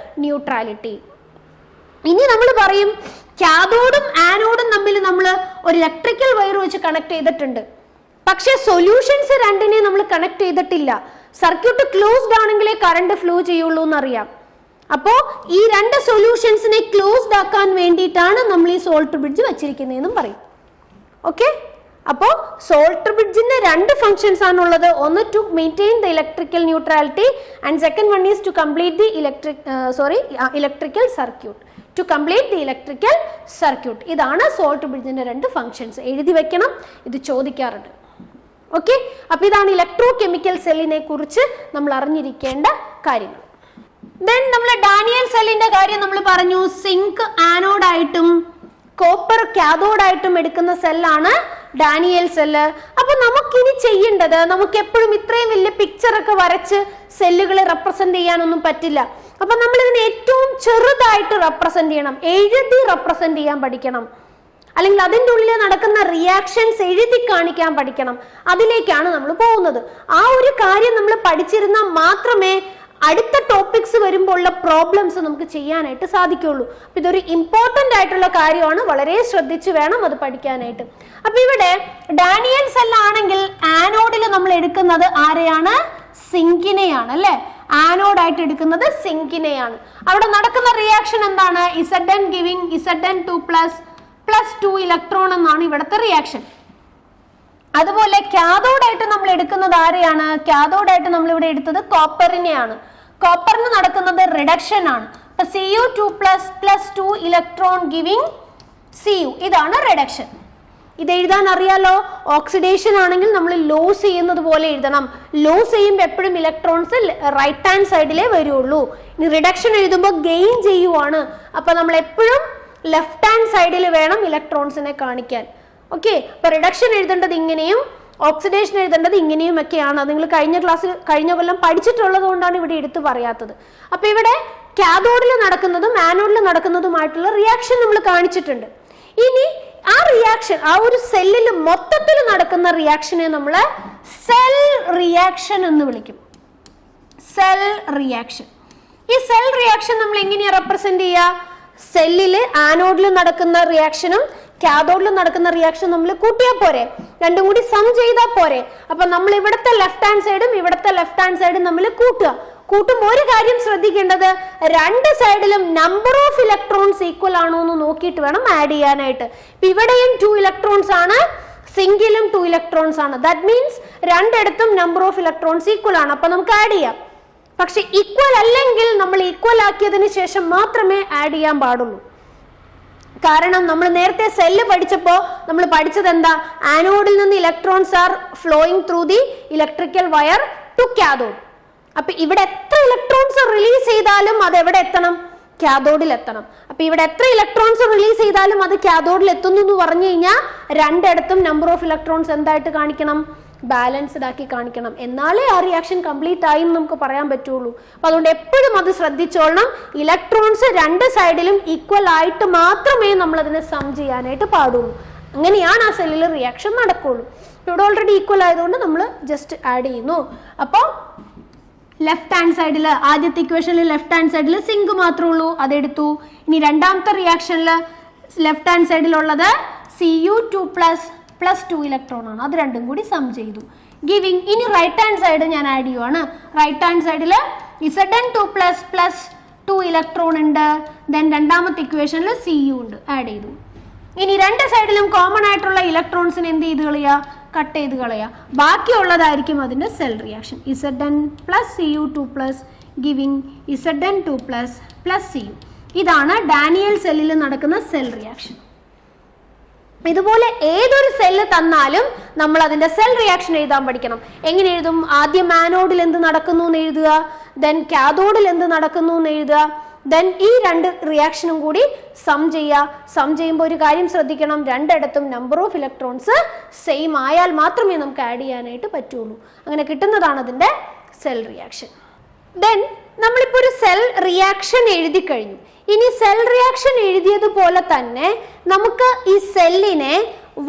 neutrality. ഇനി നമ്മൾ പറയും കാഥോഡും ആനോഡും തമ്മിൽ നമ്മൾ ഒരു ഇലക്ട്രിക്കൽ വയർ വെച്ച് കണക്ട് ചെയ്തിട്ടുണ്ട്, പക്ഷെ സൊല്യൂഷൻസ് രണ്ടിനെ നമ്മൾ കണക്ട് ചെയ്തിട്ടില്ല. സർക്യൂട്ട് ക്ലോസ്ഡ് ആണെങ്കിലേ കറണ്ട് ഫ്ലോ ചെയ്യുള്ളൂ എന്നറിയാം. അപ്പോ ഈ രണ്ട് സൊല്യൂഷൻസിനെ ക്ലോസ്ഡ് ആക്കാൻ വേണ്ടിയിട്ടാണ് നമ്മൾ ഈ സോൾട്ട് ബ്രിഡ്ജ് വെച്ചിരിക്കുന്നതെന്നും പറയും. ഓക്കെ, അപ്പോൾ സോൾട്ട് ബ്രിഡ്ജിന്റെ രണ്ട് ഫംഗ്ഷൻസ് ആണുള്ളത്. ഒന്ന് to maintain the electrical neutrality and second one is to complete the electrical circuit. To complete the electrical circuit. ഇതാണ് സോൾട്ട് ബ്രിഡ്ജിന്റെ രണ്ട് ഫംഗ്ഷൻസ്. എഴുതി വെക്കണം, ഇത് ചോദിക്കാറുണ്ട്. ഓക്കെ, അപ്പൊ ഇതാണ് ഇലക്ട്രോ കെമിക്കൽ സെല്ലിനെ കുറിച്ച് നമ്മൾ അറിഞ്ഞിരിക്കേണ്ട കാര്യങ്ങൾ. ദെൻ നമ്മൾ ഡാനിയൽ സെല്ലിന്റെ കാര്യം നമ്മൾ പറഞ്ഞു. സിങ്ക് ആനോഡായിട്ടും കോപ്പർ കാഥോഡായിട്ടും എടുക്കുന്ന സെല്ലാണ് ഡാനിയൽ സെല്ല്. അപ്പൊ നമുക്കിനി ചെയ്യേണ്ടത്, നമുക്ക് എപ്പോഴും ഇത്രയും വലിയ പിക്ചർ ഒക്കെ വരച്ച് സെല്ലുകളെ റെപ്രസെന്റ് ചെയ്യാനൊന്നും പറ്റില്ല. അപ്പൊ നമ്മൾ ഇതിനെ ഏറ്റവും ചെറുതായിട്ട് റെപ്രസെന്റ് ചെയ്യണം, എഴുതി റെപ്രസെന്റ് ചെയ്യാൻ പഠിക്കണം. അല്ലെങ്കിൽ അതിൻ്റെ ഉള്ളിൽ നടക്കുന്ന റിയാക്ഷൻസ് എഴുതി കാണിക്കാൻ പഠിക്കണം. അതിലേക്കാണ് നമ്മൾ പോകുന്നത്. ആ ഒരു കാര്യം നമ്മൾ പഠിച്ചിരുന്നാൽ മാത്രമേ അടുത്ത ടോപ്പിക്സ് വരുമ്പോൾ ഉള്ള പ്രോബ്ലംസ് നമുക്ക് ചെയ്യാനായിട്ട് സാധിക്കുള്ളൂ. അപ്പൊ ഇതൊരു ഇമ്പോർട്ടൻ്റ് ആയിട്ടുള്ള കാര്യമാണ്, വളരെ ശ്രദ്ധിച്ചു വേണം അത് പഠിക്കാനായിട്ട്. അപ്പൊ ഇവിടെ ഡാനിയൽ സെല്ലാണെങ്കിൽ ആനോഡിൽ നമ്മൾ എടുക്കുന്നത് ആരെയാണ്? സിങ്കിനെയാണ് അല്ലെ. ആനോഡായിട്ട് എടുക്കുന്നത് സിങ്കിനെയാണ്. അവിടെ നടക്കുന്ന റിയാക്ഷൻ എന്താണ്? Zn giving Zn2 plus 2 electron എന്നാണ് ഇവിടുത്തെ റിയാക്ഷൻ. അതുപോലെ കാഥോഡായിട്ട് നമ്മൾ എടുക്കുന്നത് ആരെയാണ്? കാഥോഡായിട്ട് നമ്മൾ ഇവിടെ എടുത്തത് കോപ്പറിനെയാണ്. കോപ്പറിന് നടക്കുന്നത് റിഡക്ഷൻ ആണ്. അപ്പൊ Cu2 plus 2 electron giving Cu, ഇതാണ് റിഡക്ഷൻ. ഇത് എഴുതാൻ അറിയാലോ. ഓക്സിഡേഷൻ ആണെങ്കിൽ നമ്മൾ ലോസ് ചെയ്യുന്നത് പോലെ എഴുതണം. ലോസ് ചെയ്യുമ്പോൾ എപ്പോഴും ഇലക്ട്രോൺസ് റൈറ്റ് ഹാൻഡ് സൈഡിലേ വരുള്ളൂ. ഇനി റിഡക്ഷൻ എഴുതുമ്പോൾ ഗെയിൻ ചെയ്യുവാണ്. അപ്പൊ നമ്മൾ എപ്പോഴും ലെഫ്റ്റ് ഹാൻഡ് സൈഡിൽ വേണം ഇലക്ട്രോൺസിനെ കാണിക്കാൻ. ഓക്കെ, അപ്പൊ റിഡക്ഷൻ എഴുതേണ്ടത് ഇങ്ങനെയും ഓക്സിഡേഷൻ എഴുതേണ്ടത് ഇങ്ങനെയും ഒക്കെയാണ്. നിങ്ങൾ കഴിഞ്ഞ കൊല്ലം പഠിച്ചിട്ടുള്ളത് കൊണ്ടാണ് ഇവിടെ എടുത്തു പറയാത്തത്. അപ്പൊ ഇവിടെ കാഥോഡിൽ നടക്കുന്നതും ആനോഡിൽ നടക്കുന്നതുമായിട്ടുള്ള റിയാക്ഷൻ നമ്മൾ കാണിച്ചിട്ടുണ്ട്. ഇനി ആ റിയാക്ഷൻ, ആ ഒരു സെല്ലിൽ മൊത്തത്തിൽ നടക്കുന്ന റിയാക്ഷനെ നമ്മൾ സെൽ റിയാക്ഷൻ എന്ന് വിളിക്കും. Cell reaction. ഈ സെൽ റിയാക്ഷൻ നമ്മൾ എങ്ങനെയാ റെപ്രസെന്റ് ചെയ്യുക? സെല്ലില് ആനോഡിൽ നടക്കുന്ന റിയാക്ഷനും കാഥോഡിൽ നടക്കുന്ന റിയാക്ഷൻ നമ്മൾ കൂട്ടിയാൽ പോരെ, രണ്ടും കൂടി സം ചെയ്താൽ പോരെ. അപ്പൊ നമ്മൾ ഇവിടുത്തെ ലെഫ്റ്റ് ഹാൻഡ് സൈഡും ഇവിടുത്തെ ലെഫ്റ്റ് ഹാൻഡ് സൈഡും നമ്മൾ കൂട്ടുമ്പോൾ ഒരു കാര്യം ശ്രദ്ധിക്കേണ്ടത്, രണ്ട് സൈഡിലും നമ്പർ ഓഫ് ഇലക്ട്രോൺസ് ഈക്വൽ ആണോ എന്ന് നോക്കിയിട്ട് വേണം ആഡ് ചെയ്യാനായിട്ട്. ഇവിടെയും 2 ഇലക്ട്രോൺസ് ആണ്, സിംഗിലും 2 ഇലക്ട്രോൺസ് ആണ്. ദാറ്റ് മീൻസ് രണ്ടിടത്തും നമ്പർ ഓഫ് ഇലക്ട്രോൺസ് ഈക്വൽ ആണ്. അപ്പൊ നമുക്ക് ആഡ് ചെയ്യാം. പക്ഷെ ഈക്വൽ അല്ലെങ്കിൽ നമ്മൾ ഈക്വൽ ആക്കിയതിന് ശേഷം മാത്രമേ ആഡ് ചെയ്യാൻ പാടുള്ളൂ. കാരണം നമ്മൾ നേരത്തെ സെല്ല് പഠിച്ചപ്പോൾ നമ്മൾ പഠിച്ചത് എന്താ? ആനോഡിൽ നിന്ന് electrons are flowing through the electrical wire to cathode. അപ്പൊ ഇവിടെ എത്ര ഇലക്ട്രോൺസ് റിലീസ് ചെയ്താലും അത് എവിടെ എത്തണം? കാഥോഡിൽ എത്തണം. അപ്പൊ ഇവിടെ എത്ര ഇലക്ട്രോൺസ് റിലീസ് ചെയ്താലും അത് കാഥോഡിൽ എത്തുന്നു എന്ന് പറഞ്ഞു കഴിഞ്ഞാൽ രണ്ടിടത്തും നമ്പർ ഓഫ് ഇലക്ട്രോൺസ് എന്തായിട്ട് കാണിക്കണം? ബാലൻസ്ഡ് ആക്കി കാണിക്കണം. എന്നാലേ ആ റിയാക്ഷൻ കംപ്ലീറ്റ് ആയി എന്ന് നമുക്ക് പറയാൻ പറ്റുള്ളൂ. അപ്പൊ അതുകൊണ്ട് എപ്പോഴും അത് ശ്രദ്ധിച്ചോളണം. ഇലക്ട്രോൺസ് രണ്ട് സൈഡിലും ഈക്വൽ ആയിട്ട് മാത്രമേ നമ്മൾ അതിനെ സം ചെയ്യാനായിട്ട് പാടുള്ളൂ. അങ്ങനെയാണ് ആ സെല്ലിൽ റിയാക്ഷൻ നടക്കുള്ളൂ. ഇവിടെ ഓൾറെഡി ഈക്വൽ ആയതുകൊണ്ട് നമ്മൾ ജസ്റ്റ് ആഡ് ചെയ്യുന്നു. അപ്പോൾ ലെഫ്റ്റ് ഹാൻഡ് സൈഡിൽ ആദ്യത്തെ ഇക്വേഷനിൽ ലെഫ്റ്റ് ഹാൻഡ് സൈഡിൽ സിങ്ക് മാത്രമേ ഉള്ളൂ, അതെടുത്തു. ഇനി രണ്ടാമത്തെ റിയാക്ഷനിൽ ലെഫ്റ്റ് ഹാൻഡ് സൈഡിലുള്ളത് Cu2 പ്ലസ് 2 ഇലക്ട്രോൺ ആണ്. അത് രണ്ടും കൂടി സം ചെയ്തു, ഗിവിങ്. ഇനി റൈറ്റ് ഹാൻഡ് സൈഡ് ഞാൻ ആഡ് ചെയ്യുവാണ്. റൈറ്റ് ഹാൻഡ് സൈഡിൽ Zn2 പ്ലസ് 2 ഇലക്ട്രോൺ ഉണ്ട്. ദെൻ രണ്ടാമത്തെ ഇക്വേഷനിൽ Cu ഉണ്ട്, ആഡ് ചെയ്തു. ഇനി രണ്ട് സൈഡിലും കോമൺ ആയിട്ടുള്ള ഇലക്ട്രോൺസിന് എന്ത് ചെയ്ത് കളയുക? കട്ട് ചെയ്ത് കളയുക. ബാക്കിയുള്ളതായിരിക്കും അതിന്റെ cell reaction. Zn plus Cu2 plus giving Zn2 plus Cu. ഇതാണ് ഡാനിയൽ സെല്ലിൽ നടക്കുന്ന സെൽ റിയാക്ഷൻ. ഇതുപോലെ ഏതൊരു സെല്ല് തന്നാലും നമ്മൾ അതിന്റെ സെൽ റിയാക്ഷൻ എഴുതാൻ പഠിക്കണം. എങ്ങനെ എഴുതും? ആദ്യം ആനോഡിൽ എന്ത് നടക്കുന്നു എന്ന് എഴുതുക, ദെൻ കാഥോഡിൽ എന്ത് നടക്കുന്നു എന്ന് എഴുതുക, ദെൻ ഈ രണ്ട് റിയാക്ഷനും കൂടി സം ചെയ്യുക. സം ചെയ്യുമ്പോൾ ഒരു കാര്യം ശ്രദ്ധിക്കണം, രണ്ടിടത്തും നമ്പർ ഓഫ് ഇലക്ട്രോൺസ് സെയിം ആയാൽ മാത്രമേ നമുക്ക് ആഡ് ചെയ്യാനായിട്ട് പറ്റുള്ളൂ. അങ്ങനെ കിട്ടുന്നതാണ് അതിന്റെ സെൽ റിയാക്ഷൻ. ദെൻ നമ്മളിപ്പോൾ ഒരു സെൽ റിയാക്ഷൻ എഴുതി കഴിഞ്ഞു. ഇനി സെൽ റിയാക്ഷൻ എഴുതിയതുപോലെ തന്നെ നമുക്ക് ഈ സെല്ലിനെ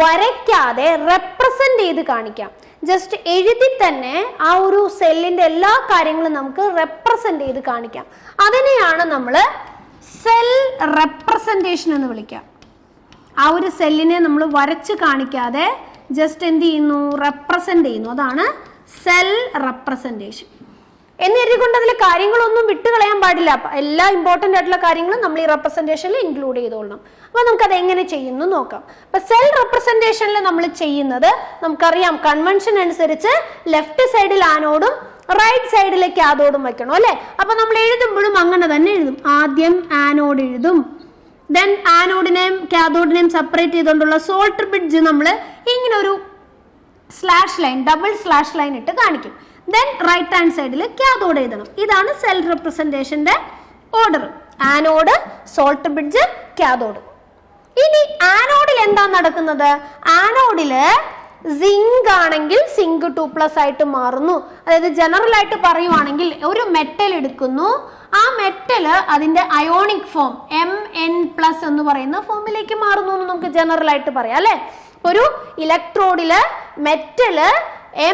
വരയ്ക്കാതെ റെപ്രസെന്റ് ചെയ്ത് കാണിക്കാം. ജസ്റ്റ് എഴുതി തന്നെ ആ ഒരു സെല്ലിന്റെ എല്ലാ കാര്യങ്ങളും നമുക്ക് റെപ്രസെന്റ് ചെയ്ത് കാണിക്കാം. അതിനെയാണ് നമ്മൾ സെൽ റെപ്രസെന്റേഷൻ എന്ന് വിളിക്കുക. ആ ഒരു സെല്ലിനെ നമ്മൾ വരച്ച് കാണിക്കാതെ ജസ്റ്റ് എന്ത് ചെയ്യുന്നു? റെപ്രസെന്റ് ചെയ്യുന്നു. അതാണ് സെൽ റെപ്രസെന്റേഷൻ. എന്നെഴുതിക്കൊണ്ട് അതിലെ കാര്യങ്ങളൊന്നും വിട്ടുകളയാൻ പാടില്ല. എല്ലാ ഇമ്പോർട്ടൻ്റ് ആയിട്ടുള്ള കാര്യങ്ങളും നമ്മൾ ഈ റെപ്രസെന്റേഷനിൽ ഇൻക്ലൂഡ് ചെയ്തോളണം. അപ്പൊ നമുക്കത് എങ്ങനെ ചെയ്യുന്നു നോക്കാം. അപ്പൊ സെൽ റെപ്രസെന്റേഷനിൽ നമ്മൾ ചെയ്യുന്നത് നമുക്കറിയാം, കൺവെൻഷൻ അനുസരിച്ച് ലെഫ്റ്റ് സൈഡിൽ ആനോഡും റൈറ്റ് സൈഡിൽ കാഥോഡും വെക്കണം അല്ലെ. അപ്പൊ നമ്മൾ എഴുതുമ്പോഴും അങ്ങനെ തന്നെ എഴുതും. ആദ്യം ആനോഡ് എഴുതും, ദെൻ ആനോഡിനെയും കാഥോഡിനെയും സെപ്പറേറ്റ് ചെയ്തുകൊണ്ടുള്ള സോൾട്ടർ ബ്രിഡ്ജ് നമ്മൾ ഇങ്ങനെ ഒരു slash line, double slash line ഇട്ട് കാണിക്കും. ദെൻ റൈറ്റ് ഹാൻഡ് സൈഡിൽ കാഥോഡ് എഴുതണം. ഇതാണ് സെൽ റെപ്രസെന്റേഷന്റെ order. Anode, salt bridge, cathode. ഇനി ആനോഡിൽ എന്താ നടക്കുന്നത്? ആനോഡില് സിങ്ക് ആണെങ്കിൽ സിങ്ക് 2+ ആയിട്ട് മാറുന്നു. അതായത് ജനറൽ ആയിട്ട് പറയുവാണെങ്കിൽ ഒരു മെറ്റൽ എടുക്കുന്നു, ആ മെറ്റല് അതിന്റെ അയോണിക് ഫോം Mn+ എന്ന് പറയുന്ന ഫോമിലേക്ക് മാറുന്നു എന്ന് നമുക്ക് ജനറൽ ആയിട്ട് പറയാം അല്ലെ. ഒരു ഇലക്ട്രോഡില് മെറ്റല്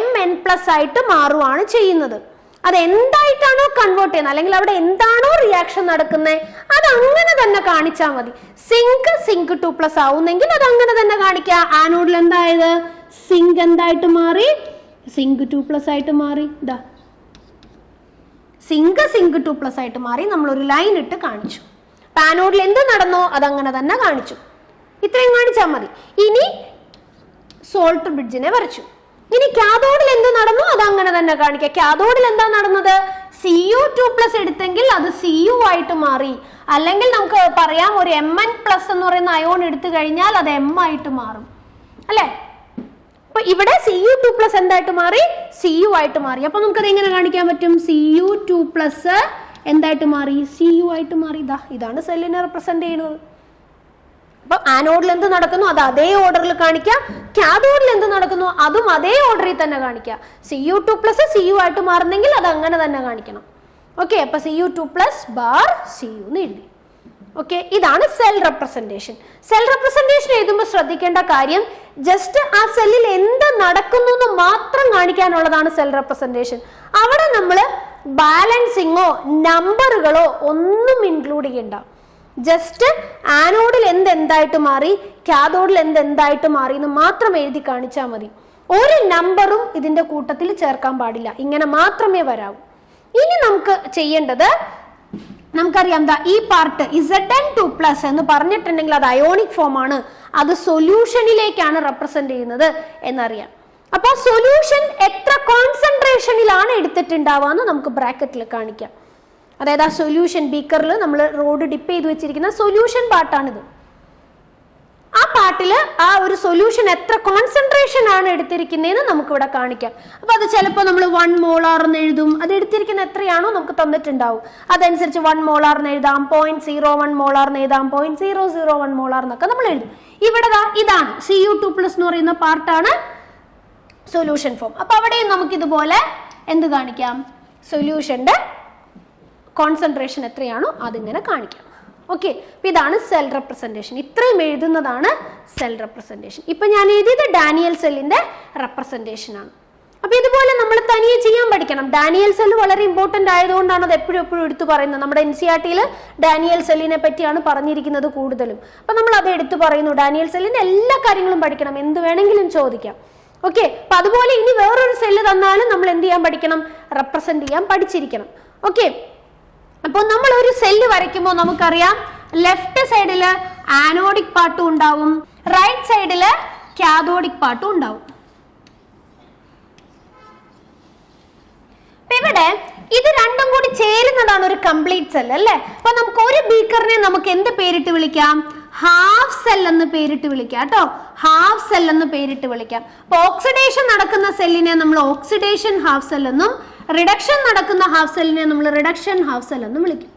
Mn+ ആയിട്ട് മാറുവാണ് ചെയ്യുന്നത്. അത് എന്തായിട്ടാണോ കൺവേർട്ട് ചെയ്യുന്നത്, അല്ലെങ്കിൽ അവിടെ എന്താണോ റിയാക്ഷൻ നടക്കുന്നത്, അത് അങ്ങനെ തന്നെ കാണിച്ചാൽ മതി. സിങ്ക് 2+ ആവുന്നെങ്കിൽ അത് അങ്ങനെ തന്നെ കാണിക്കുക. ആനോഡിൽ എന്തായത്? സിങ്ക് എന്തായിട്ട് മാറി? സിങ്ക് 2+ ആയിട്ട് മാറി. ഇതാ സിങ്ക് 2+ ആയിട്ട് മാറി. നമ്മൾ ഒരു ലൈൻ ഇട്ട് കാണിച്ചു. ആനോഡിൽ എന്ത് നടന്നോ അതങ്ങനെ തന്നെ കാണിച്ചു. ഇത്രയും കാണിച്ചാൽ മതി. ഇനി സോൾട്ട് ബ്രിഡ്ജിനെ വരച്ചു. ഇനി കാഥോഡിൽ എന്ത് നടന്നു അത് അങ്ങനെ തന്നെ കാണിക്കുക. കാഥോഡിൽ എന്താ നടന്നത്? Cu2+ എടുത്തെങ്കിൽ അത് Cu ആയിട്ട് മാറി. അല്ലെങ്കിൽ നമുക്ക് പറയാം ഒരു Mn+ എന്ന് പറയുന്ന അയോൺ എടുത്തു കഴിഞ്ഞാൽ അത് M ആയിട്ട് മാറും അല്ലെ. അപ്പൊ ഇവിടെ Cu2+ എന്തായിട്ട് മാറി? Cu ആയിട്ട് മാറി. അപ്പൊ നമുക്കത് എങ്ങനെ കാണിക്കാൻ പറ്റും? Cu2+ എന്തായിട്ട് മാറി? Cu ആയിട്ട് മാറി. ഇതാണ് സെല്ലിനെ റെപ്രസെന്റ് ചെയ്യുന്നത്. അപ്പൊ ആനോഡിൽ എന്ത് നടക്കുന്നു അത് അതേ ഓർഡറിൽ കാണിക്കുക, കാഥോഡിൽ എന്ത് നടക്കുന്നു അതും അതേ ഓർഡറിൽ തന്നെ കാണിക്കുക. Cu2+ Cu ആയിട്ട് മാറുന്നെങ്കിൽ അത് അങ്ങനെ തന്നെ കാണിക്കണം. ഓക്കെ, അപ്പൊ Cu2+ ബാർ Cu എന്ന് എഴുതി. ഓക്കെ, ഇതാണ് സെൽ റെപ്രസെന്റേഷൻ. സെൽ റെപ്രസെന്റേഷൻ എഴുതുമ്പോൾ ശ്രദ്ധിക്കേണ്ട കാര്യം, ജസ്റ്റ് ആ സെല്ലിൽ എന്ത് നടക്കുന്നു എന്ന് മാത്രം കാണിക്കാനുള്ളതാണ് സെൽ റെപ്രസെന്റേഷൻ. അവിടെ നമ്മൾ ബാലൻസിങ്ങോ നമ്പറുകളോ ഒന്നും ഇൻക്ലൂഡ് ചെയ്യണ്ട. ജസ്റ്റ് ആനോഡിൽ എന്തായിട്ട് മാറി, കാഥോഡിൽ എന്തായിട്ട് മാറി എന്ന് മാത്രം എഴുതി കാണിച്ചാൽ മതി. ഒരു നമ്പറും ഇതിന്റെ കൂട്ടത്തിൽ ചേർക്കാൻ പാടില്ല. ഇങ്ങനെ മാത്രമേ വരാവൂ. ഇനി നമുക്ക് ചെയ്യേണ്ടത്, നമുക്കറിയാം എന്താ ഈ പാർട്ട് Zn2+ എന്ന് പറഞ്ഞിട്ടുണ്ടെങ്കിൽ അത് അയോണിക് ഫോം ആണ്, അത് സൊല്യൂഷനിലേക്കാണ് റെപ്രസെന്റ് ചെയ്യുന്നത് എന്നറിയാം. അപ്പൊ സൊല്യൂഷൻ എത്ര കോൺസെൻട്രേഷനിലാണ് എടുത്തിട്ടുണ്ടാവുക എന്ന് നമുക്ക് ബ്രാക്കറ്റിൽ കാണിക്കാം. അതായത് ആ സൊല്യൂഷൻ ബീക്കറിൽ നമ്മൾ റോഡ് ഡിപ്പ് ചെയ്ത് വെച്ചിരിക്കുന്ന സൊല്യൂഷൻ പാർട്ടാണിത്. ആ പാർട്ടിൽ ആ ഒരു സൊല്യൂഷൻ എത്ര കോൺസെൻട്രേഷൻ ആണ് എടുത്തിരിക്കുന്നതെന്ന് നമുക്ക് ഇവിടെ കാണിക്കാം. അപ്പൊ അത് ചിലപ്പോൾ നമ്മൾ 1 മോളാർ എന്ന് എഴുതും. അത് എടുത്തിരിക്കുന്ന എത്രയാണോ നമുക്ക് തന്നിട്ടുണ്ടാവും, അതനുസരിച്ച് 1 മോളാർ എന്ന് എഴുതാം, 0.01 മോളാർ എന്ന് എഴുതാം, 0.001 മോളാർ എന്നൊക്കെ നമ്മൾ എഴുതും. ഇവിടെ ഇതാണ് Cu2+ എന്ന് പറയുന്ന പാർട്ടാണ് സൊല്യൂഷൻ ഫോം. അപ്പൊ അവിടെയും നമുക്ക് ഇതുപോലെ എന്ത് കാണിക്കാം, സൊല്യൂഷന്റെ കോൺസെൻട്രേഷൻ എത്രയാണോ അതിങ്ങനെ കാണിക്കാം. ഓക്കെ, അപ്പൊ ഇതാണ് സെൽ റെപ്രസെന്റേഷൻ. ഇത്രയും എഴുതുന്നതാണ് സെൽ റെപ്രസെന്റേഷൻ. ഇപ്പൊ ഞാൻ എഴുതിയത് ഡാനിയൽ സെല്ലിന്റെ റെപ്രസെന്റേഷൻ ആണ്. അപ്പൊ ഇതുപോലെ നമ്മൾ തനിയെ ചെയ്യാൻ പഠിക്കണം. ഡാനിയൽ സെൽ വളരെ ഇമ്പോർട്ടന്റ് ആയതുകൊണ്ടാണ് അത് എപ്പോഴും എടുത്തു പറയുന്നത്. നമ്മുടെ NCERT-യിൽ ഡാനിയൽ സെല്ലിനെ പറ്റിയാണ് പറഞ്ഞിരിക്കുന്നത് കൂടുതലും. അപ്പൊ നമ്മൾ അത് എടുത്തു പറയുന്നു. ഡാനിയൽ സെല്ലിന്റെ എല്ലാ കാര്യങ്ങളും പഠിക്കണം, എന്ത് വേണമെങ്കിലും ചോദിക്കാം. ഓക്കെ, അപ്പൊ അതുപോലെ ഇനി വേറൊരു സെല്ല് തന്നാലും നമ്മൾ എന്ത് ചെയ്യാൻ പഠിക്കണം, റെപ്രസെന്റ് ചെയ്യാൻ പഠിച്ചിരിക്കണം. ഓക്കെ, അപ്പോൾ നമ്മൾ ഒരു സെല്ല് വരയ്ക്കുമ്പോൾ നമുക്കറിയാം ലെഫ്റ്റ് സൈഡില് ആനോഡിക് പാർട്ടും ഉണ്ടാവും, റൈറ്റ് സൈഡില് കാഥോഡിക് പാർട്ടും ഉണ്ടാവും. ഇവിടെ ഇത് രണ്ടും കൂടി ചേരുന്നതാണ് ഒരു കംപ്ലീറ്റ് സെൽ അല്ലേ. അപ്പൊ നമുക്ക് ഒരു ബീക്കറിനെ നമുക്ക് എന്ത് പേരിട്ട് വിളിക്കാം, ഹാഫ് സെൽ എന്ന് പേരിട്ട് വിളിക്കാം കേട്ടോ. ഹാഫ് സെൽ എന്ന് പേരിട്ട് വിളിക്കാം. അപ്പൊ ഓക്സിഡേഷൻ നടക്കുന്ന സെല്ലിനെ നമ്മൾ ഓക്സിഡേഷൻ ഹാഫ് സെൽ എന്നും റിഡക്ഷൻ നടക്കുന്ന ഹാഫ് സെല്ലിനെ നമ്മൾ റിഡക്ഷൻ ഹാഫ് സെൽ എന്നും വിളിക്കും.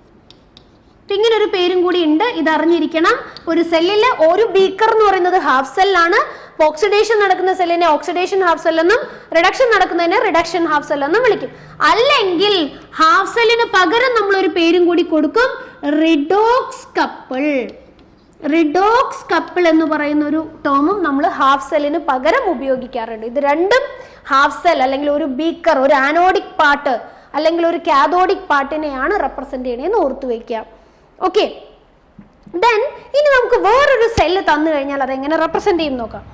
ഇങ്ങനെ ഒരു പേരും കൂടി ഉണ്ട്, ഇത് അറിഞ്ഞിരിക്കണം. ഒരു സെല്ലിലെ ഒരു ബീക്കർ എന്ന് പറയുന്നത് ഹാഫ് സെല്ലാണ്. ഓക്സിഡേഷൻ നടക്കുന്ന സെല്ലിനെ ഓക്സിഡേഷൻ ഹാഫ് സെൽ എന്നും റിഡക്ഷൻ നടക്കുന്നതിനെ റിഡക്ഷൻ ഹാഫ് സെൽ എന്നും വിളിക്കും. അല്ലെങ്കിൽ ഹാഫ് സെല്ലിന് പകരം നമ്മൾ ഒരു പേരും കൂടി കൊടുക്കും, റിഡോക്സ് കപ്പിൾ. റിഡോക്സ് കപ്പിൾ എന്ന് പറയുന്ന ഒരു ടേമും നമ്മൾ ഹാഫ് സെല്ലിന് പകരം ഉപയോഗിക്കാറുണ്ട്. ഇത് രണ്ടും ഹാഫ് സെൽ അല്ലെങ്കിൽ ഒരു ബീക്കർ, ഒരു ആനോഡിക് പാർട്ട് അല്ലെങ്കിൽ ഒരു കാഥോഡിക് പാർട്ടിനെയാണ് റെപ്രസെന്റ് ചെയ്യണേന്ന് ഓർത്തു വെക്കുക. ഓക്കെ, ദെൻ ഇനി നമുക്ക് വേറൊരു സെല്ല് തന്നു കഴിഞ്ഞാൽ അതെങ്ങനെ റെപ്രസെന്റ് ചെയ്യും നോക്കാം.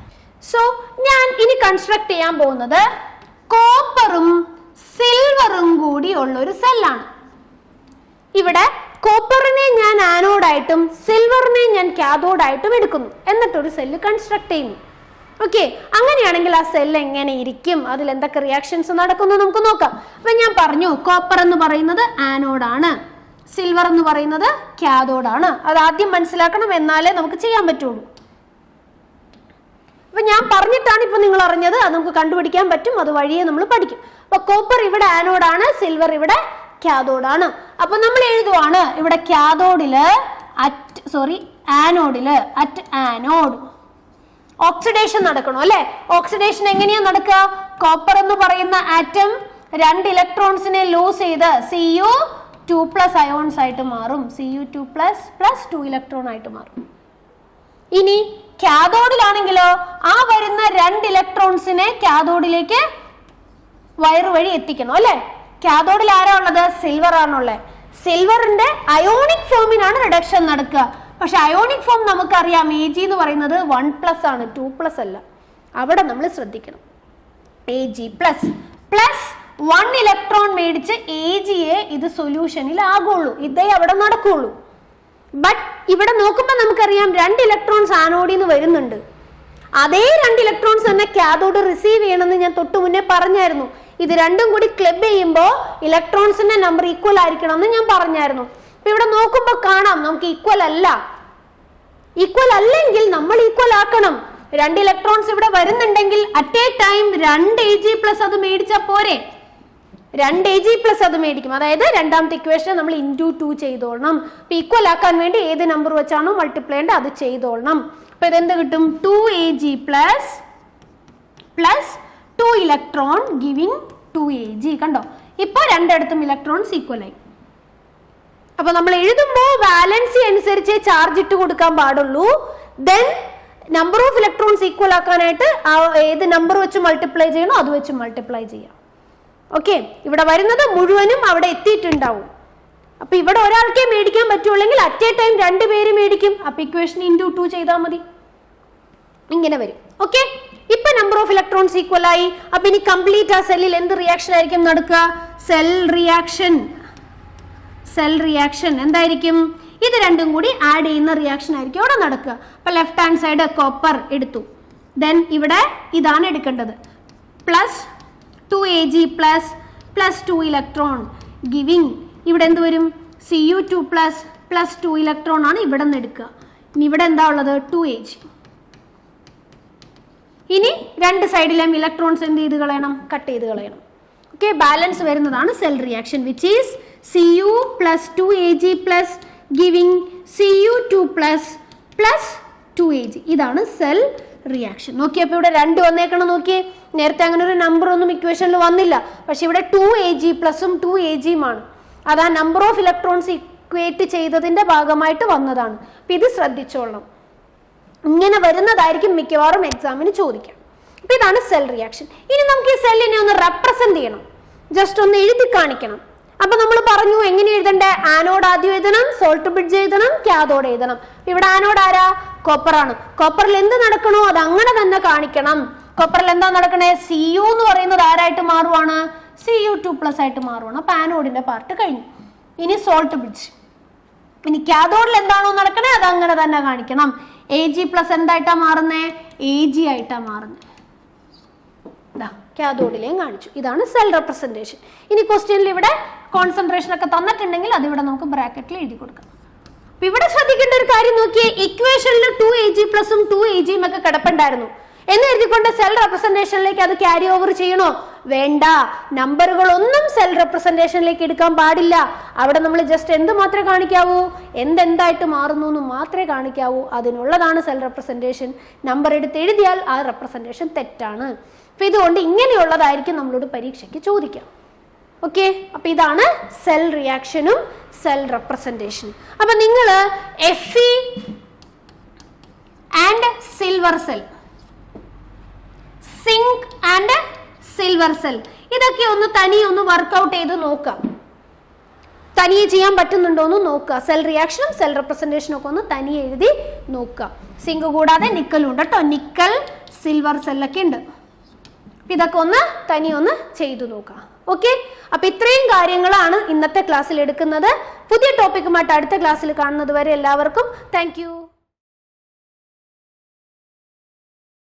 സോ ഞാൻ ഇനി കൺസ്ട്രക്ട് ചെയ്യാൻ പോകുന്നത് കോപ്പറും സിൽവറും കൂടി ഉള്ള ഒരു സെല്ലാണ്. ഇവിടെ കോപ്പറിനെ ഞാൻ ആനോഡായിട്ടും സിൽവറിനെ ഞാൻ കാഥോഡായിട്ടും എടുക്കുന്നു, എന്നിട്ടൊരു സെല്ല് കൺസ്ട്രക്ട് ചെയ്യുന്നു. ഓക്കെ, അങ്ങനെയാണെങ്കിൽ ആ സെല്ല് എങ്ങനെ ഇരിക്കും, അതിൽ എന്തൊക്കെ റിയാക്ഷൻസ് നടക്കുന്നു നമുക്ക് നോക്കാം. അപ്പൊ ഞാൻ പറഞ്ഞു കോപ്പർ എന്ന് പറയുന്നത് ആനോഡാണ്, സിൽവർ എന്ന് പറയുന്നത് കാഥോഡാണ്. അത് ആദ്യം മനസ്സിലാക്കണം, എന്നാലേ നമുക്ക് ചെയ്യാൻ പറ്റുള്ളൂ. അപ്പൊ ഞാൻ പറഞ്ഞിട്ടാണ് ഇപ്പൊ നിങ്ങൾ അറിഞ്ഞത്, അത് നമുക്ക് കണ്ടുപിടിക്കാൻ പറ്റും, അത് വഴിയെ നമ്മൾ പഠിക്കും. അപ്പൊ കോപ്പർ ഇവിടെ ആനോഡാണ്, സിൽവർ ഇവിടെ കാഥോഡാണ്. അപ്പൊ നമ്മൾ എഴുതുവാണ് ഇവിടെ കാഥോഡില് ആനോഡില് അറ്റ് ആനോഡ് ഓക്സിഡേഷൻ നടക്കണം അല്ലെ. ഓക്സിഡേഷൻ എങ്ങനെയാ നടക്കുക, കോപ്പർ എന്ന് പറയുന്ന ആറ്റം 2 ഇലക്ട്രോൺസിനെ ലൂസ് ചെയ്ത് Cu2+ അയോൺസ് ആയിട്ട് മാറും. Cu2+ 2 ഇലക്ട്രോൺ ആയിട്ട് മാറും. ഇനി കാഥോഡിലാണെങ്കിലോ ആ വരുന്ന 2 ഇലക്ട്രോൺസിനെ കാഥോഡിലേക്ക് വയറ് വഴി എത്തിക്കണം അല്ലെ. കാഥോഡിൽ ആരാ ഉള്ളത്, സിൽവർ ആണുള്ളത്. സിൽവറിന്റെ അയോണിക് ഫോമിനാണ് റിഡക്ഷൻ നടക്കുക. പക്ഷെ അയോണിക് ഫോം നമുക്കറിയാം Ag എന്ന് പറയുന്നത് 1+ ആണ്, 2+ അല്ല. അവിടെ നമ്മൾ ശ്രദ്ധിക്കണം. Ag പ്ലസ് 1 ഇലക്ട്രോൺ മേടിച്ച് Ag-യെ ഇത് സൊല്യൂഷനിൽ ആകുള്ളൂ, ഇതേ അവിടെ നടക്കുള്ളൂ. ബട്ട് ഇവിടെ നോക്കുമ്പോൾ നമുക്കറിയാം 2 ഇലക്ട്രോൺസ് ആനോഡിൽ നിന്ന് വരുന്നുണ്ട്. അതേ 2 ഇലക്ട്രോൺസ് തന്നെ കാഥോഡ് റിസീവ് ചെയ്യണമെന്ന് ഞാൻ തൊട്ടു മുന്നേ പറഞ്ഞായിരുന്നു. ഇത് രണ്ടും കൂടി ക്ലബ് ചെയ്യുമ്പോൾ ഇലക്ട്രോൺസിന്റെ നമ്പർ ഈക്വൽ ആയിരിക്കണം എന്ന് ഞാൻ പറഞ്ഞായിരുന്നു. അപ്പൊ ഇവിടെ നോക്കുമ്പോൾ കാണാം നമുക്ക് ഈക്വൽ അല്ല. ഈക്വൽ അല്ലെങ്കിൽ നമ്മൾ ഈക്വൽ ആക്കണം. 2 ഇലക്ട്രോൺസ് ഇവിടെ വരുന്നുണ്ടെങ്കിൽ അറ്റ് എ ടൈം 2 Ag+ അത് മേടിച്ചാൽ പോരെ. 2 Ag+ അത് മേടിക്കും. അതായത് രണ്ടാമത്തെ ഇക്വേഷൻ നമ്മൾ × 2 ചെയ്തോളണം. അപ്പൊ ഈക്വൽ ആക്കാൻ വേണ്ടി ഏത് നമ്പർ വെച്ചാണോ മൾട്ടിപ്ലൈ ചെയ്യേണ്ടത് അത് ചെയ്തോളണം. അപ്പൊ ഇതെന്ത് കിട്ടും, 2 Ag+ + 2 ഇലക്ട്രോൺ ഗിവിംഗ് 2 Ag. കണ്ടോ, ഇപ്പൊ രണ്ടിടത്തും ഇലക്ട്രോൺസ് ഈക്വൽ ആയി. അപ്പൊ നമ്മൾ എഴുതുമ്പോൾ വാലൻസി അനുസരിച്ച് ചാർജ് ഇട്ട് കൊടുക്കാൻ പാടുള്ളൂ. Then number of electrons equal ആക്കാനായിട്ട് ഏത് നമ്പർ വെച്ച് മൾട്ടിപ്ലൈ ചെയ്യണോ അത് വെച്ച് മൾട്ടിപ്ലൈ ചെയ്യാം. ഓക്കെ, ഇവിടെ വരുന്നത് മുഴുവനും അവിടെ എത്തിയിട്ടുണ്ടാവും. അപ്പൊ ഇവിടെ ഒരാൾക്കേ മേടിക്കാൻ പറ്റുള്ളെങ്കിൽ അറ്റ് എ ടൈം 2 പേര് മേടിക്കും. അപ്പൊ ഇക്വേഷൻ × 2 ചെയ്താൽ മതി, ഇങ്ങനെ വരും. ഓക്കെ, ഇപ്പൊ നമ്പർ ഓഫ് ഇലക്ട്രോൺസ് ഈക്വൽ ആയി. അപ്പൊ ഇനി കംപ്ലീറ്റ് ആ സെല്ലിൽ എന്ത് റിയാക്ഷൻ ആയിരിക്കും നടക്കുക, സെൽ റിയാക്ഷൻ എന്തായിരിക്കും, ഇത് രണ്ടും കൂടി ആഡ് ചെയ്യുന്ന റിയാക്ഷൻ ആയിരിക്കും അവിടെ നടക്കുക. അപ്പൊ ലെഫ്റ്റ് ഹാൻഡ് സൈഡ് കോപ്പർ എടുത്തു. ദെൻ ഇവിടെ ഇതാണ് എടുക്കേണ്ടത്, +2 Ag+ + 2 ഇലക്ട്രോൺ ഗിവിംഗ് ഇവിടെ എന്ത് വരും, Cu2+ + 2 ഇലക്ട്രോൺ ആണ് ഇവിടെ നിന്ന് എടുക്കുക. ഇനി ഇവിടെ എന്താ ഉള്ളത്, 2 Ag. രണ്ട് സൈഡിലെയും ഇലക്ട്രോൺസ് എന്ത് ചെയ്ത് കളയണം, കട്ട് ചെയ്ത് കളയണം. ഓക്കെ, ബാലൻസ് വരുന്നതാണ് cell reaction, which is Cu plus 2Ag plus giving Cu2 plus 2Ag. ഇതാണ് സെൽ റിയാക്ഷൻ. നോക്കി, അപ്പോൾ ഇവിടെ 2 വന്നേക്കണം. നോക്കിയേ, നേരത്തെ അങ്ങനെ ഒരു നമ്പർ ഒന്നും ഇക്വേഷനിൽ വന്നില്ല, പക്ഷെ ഇവിടെ 2Ag പ്ലസും 2Ag ആണ്. അത് ആ നമ്പർ ഓഫ് ഇലക്ട്രോൺസ് ഇക്വേറ്റ് ചെയ്തതിന്റെ ഭാഗമായിട്ട് വന്നതാണ്. അപ്പൊ ഇത് ശ്രദ്ധിച്ചോളണം, ഇങ്ങനെ വരുന്നതായിരിക്കും മിക്കവാറും എക്സാമിന് ചോദിക്കാം. അപ്പൊ ഇതാണ് സെൽ റിയാക്ഷൻ. ഇനി നമുക്ക് ഈ സെല്ലിനെ ഒന്ന് റെപ്രസെന്റ് ചെയ്യണം, ജസ്റ്റ് ഒന്ന് എഴുതി കാണിക്കണം. അപ്പൊ നമ്മൾ പറഞ്ഞു എങ്ങനെ എഴുതണ്ടേ, ആനോഡ് ആദ്യം എഴുതണം, സോൾട്ട് ബ്രിഡ്ജ് എഴുതണം, കാഥോഡ് എഴുതണം. ഇവിടെ ആനോഡ് ആരാ, കോപ്പർ ആണ്. കോപ്പറിൽ എന്ത് നടക്കണോ അത് അങ്ങനെ തന്നെ കാണിക്കണം. കോപ്പറിൽ എന്താ നടക്കണേ, Cu എന്ന് പറയുന്നത് ആരായിട്ട് മാറുവാണ്, Cu2+ ആയിട്ട് മാറുവാണ്. അപ്പൊ ആനോഡിന്റെ പാർട്ട് കഴിഞ്ഞു. ഇനി സോൾട്ട് ബ്രിഡ്ജ്. ഇനി കാഥോഡിൽ എന്താണോ നടക്കണേ അത് അങ്ങനെ തന്നെ കാണിക്കണം. Ag+ എന്തായിട്ടാ മാറുന്നേ, Ag ആയിട്ടാ മാറുന്നത്. കാഥോഡിലെയും കാണിച്ചു. ഇതാണ് സെൽ റെപ്രസെന്റേഷൻ. ഇനി ക്വസ്റ്റ്യനിൽ ഇവിടെ കോൺസെൻട്രേഷൻ ഒക്കെ തന്നിട്ടുണ്ടെങ്കിൽ അത് ഇവിടെ നമുക്ക് ബ്രാക്കറ്റിൽ എഴുതി കൊടുക്കാം. അപ്പൊ ഇവിടെ ശ്രദ്ധിക്കേണ്ട ഒരു കാര്യം നോക്കിയേ, ഇക്വേഷനിൽ 2Ag+ഉം 2Agയും ഒക്കെ കിടപ്പുണ്ടായിരുന്നു എന്ന് എഴുതിക്കൊണ്ട് സെൽ റെപ്രസെന്റേഷനിലേക്ക് അത് ക്യാരി ഓവർ ചെയ്യണോ, വേണ്ട. നമ്പറുകളൊന്നും സെൽ റെപ്രസെന്റേഷനിലേക്ക് എടുക്കാൻ പാടില്ല. അവിടെ നമ്മൾ ജസ്റ്റ് എന്ത് മാത്രമേ കാണിക്കാവൂ, എന്തായിട്ട് മാറുന്നു എന്ന് മാത്രമേ കാണിക്കാവൂ. അതിനുള്ളതാണ് സെൽ റെപ്രസെന്റേഷൻ. നമ്പർ എടുത്ത് എഴുതിയാൽ ആ റെപ്രസെന്റേഷൻ തെറ്റാണ്. അപ്പൊ ഇതുകൊണ്ട് ഇങ്ങനെയുള്ളതായിരിക്കും നമ്മളോട് പരീക്ഷയ്ക്ക് ചോദിക്കാം. ഓക്കെ, അപ്പൊ ഇതാണ് സെൽ റിയാക്ഷനും സെൽ റെപ്രസെന്റേഷനും. അപ്പൊ നിങ്ങൾ Fe and silver cell, zinc and silver cell, ഇതൊക്കെ ഒന്ന് തനിയെ ഒന്ന് വർക്ക്ഔട്ട് ചെയ്ത് നോക്കാം. തനിയെ ചെയ്യാൻ പറ്റുന്നുണ്ടോ എന്ന് നോക്കുക. സെൽ റിയാക്ഷനും സെൽ റെപ്രസെന്റേഷനും ഒക്കെ ഒന്ന് തനിയെ എഴുതി നോക്കുക. സിങ്ക് കൂടാതെ നിക്കലും ഉണ്ട് കേട്ടോ, നിക്കൽ സിൽവർ സെല്ലൊക്കെ ഉണ്ട്. ഇതൊക്കെ ഒന്ന് തനിയൊന്ന് ചെയ്തു നോക്കാം. ഓക്കെ, അപ്പൊ ഇത്രയും കാര്യങ്ങളാണ് ഇന്നത്തെ ക്ലാസ്സിൽ എടുക്കുന്നത്. പുതിയ ടോപ്പിക്കുമായിട്ട് അടുത്ത ക്ലാസ്സിൽ കാണുന്നത് വരെ എല്ലാവർക്കും താങ്ക് യു.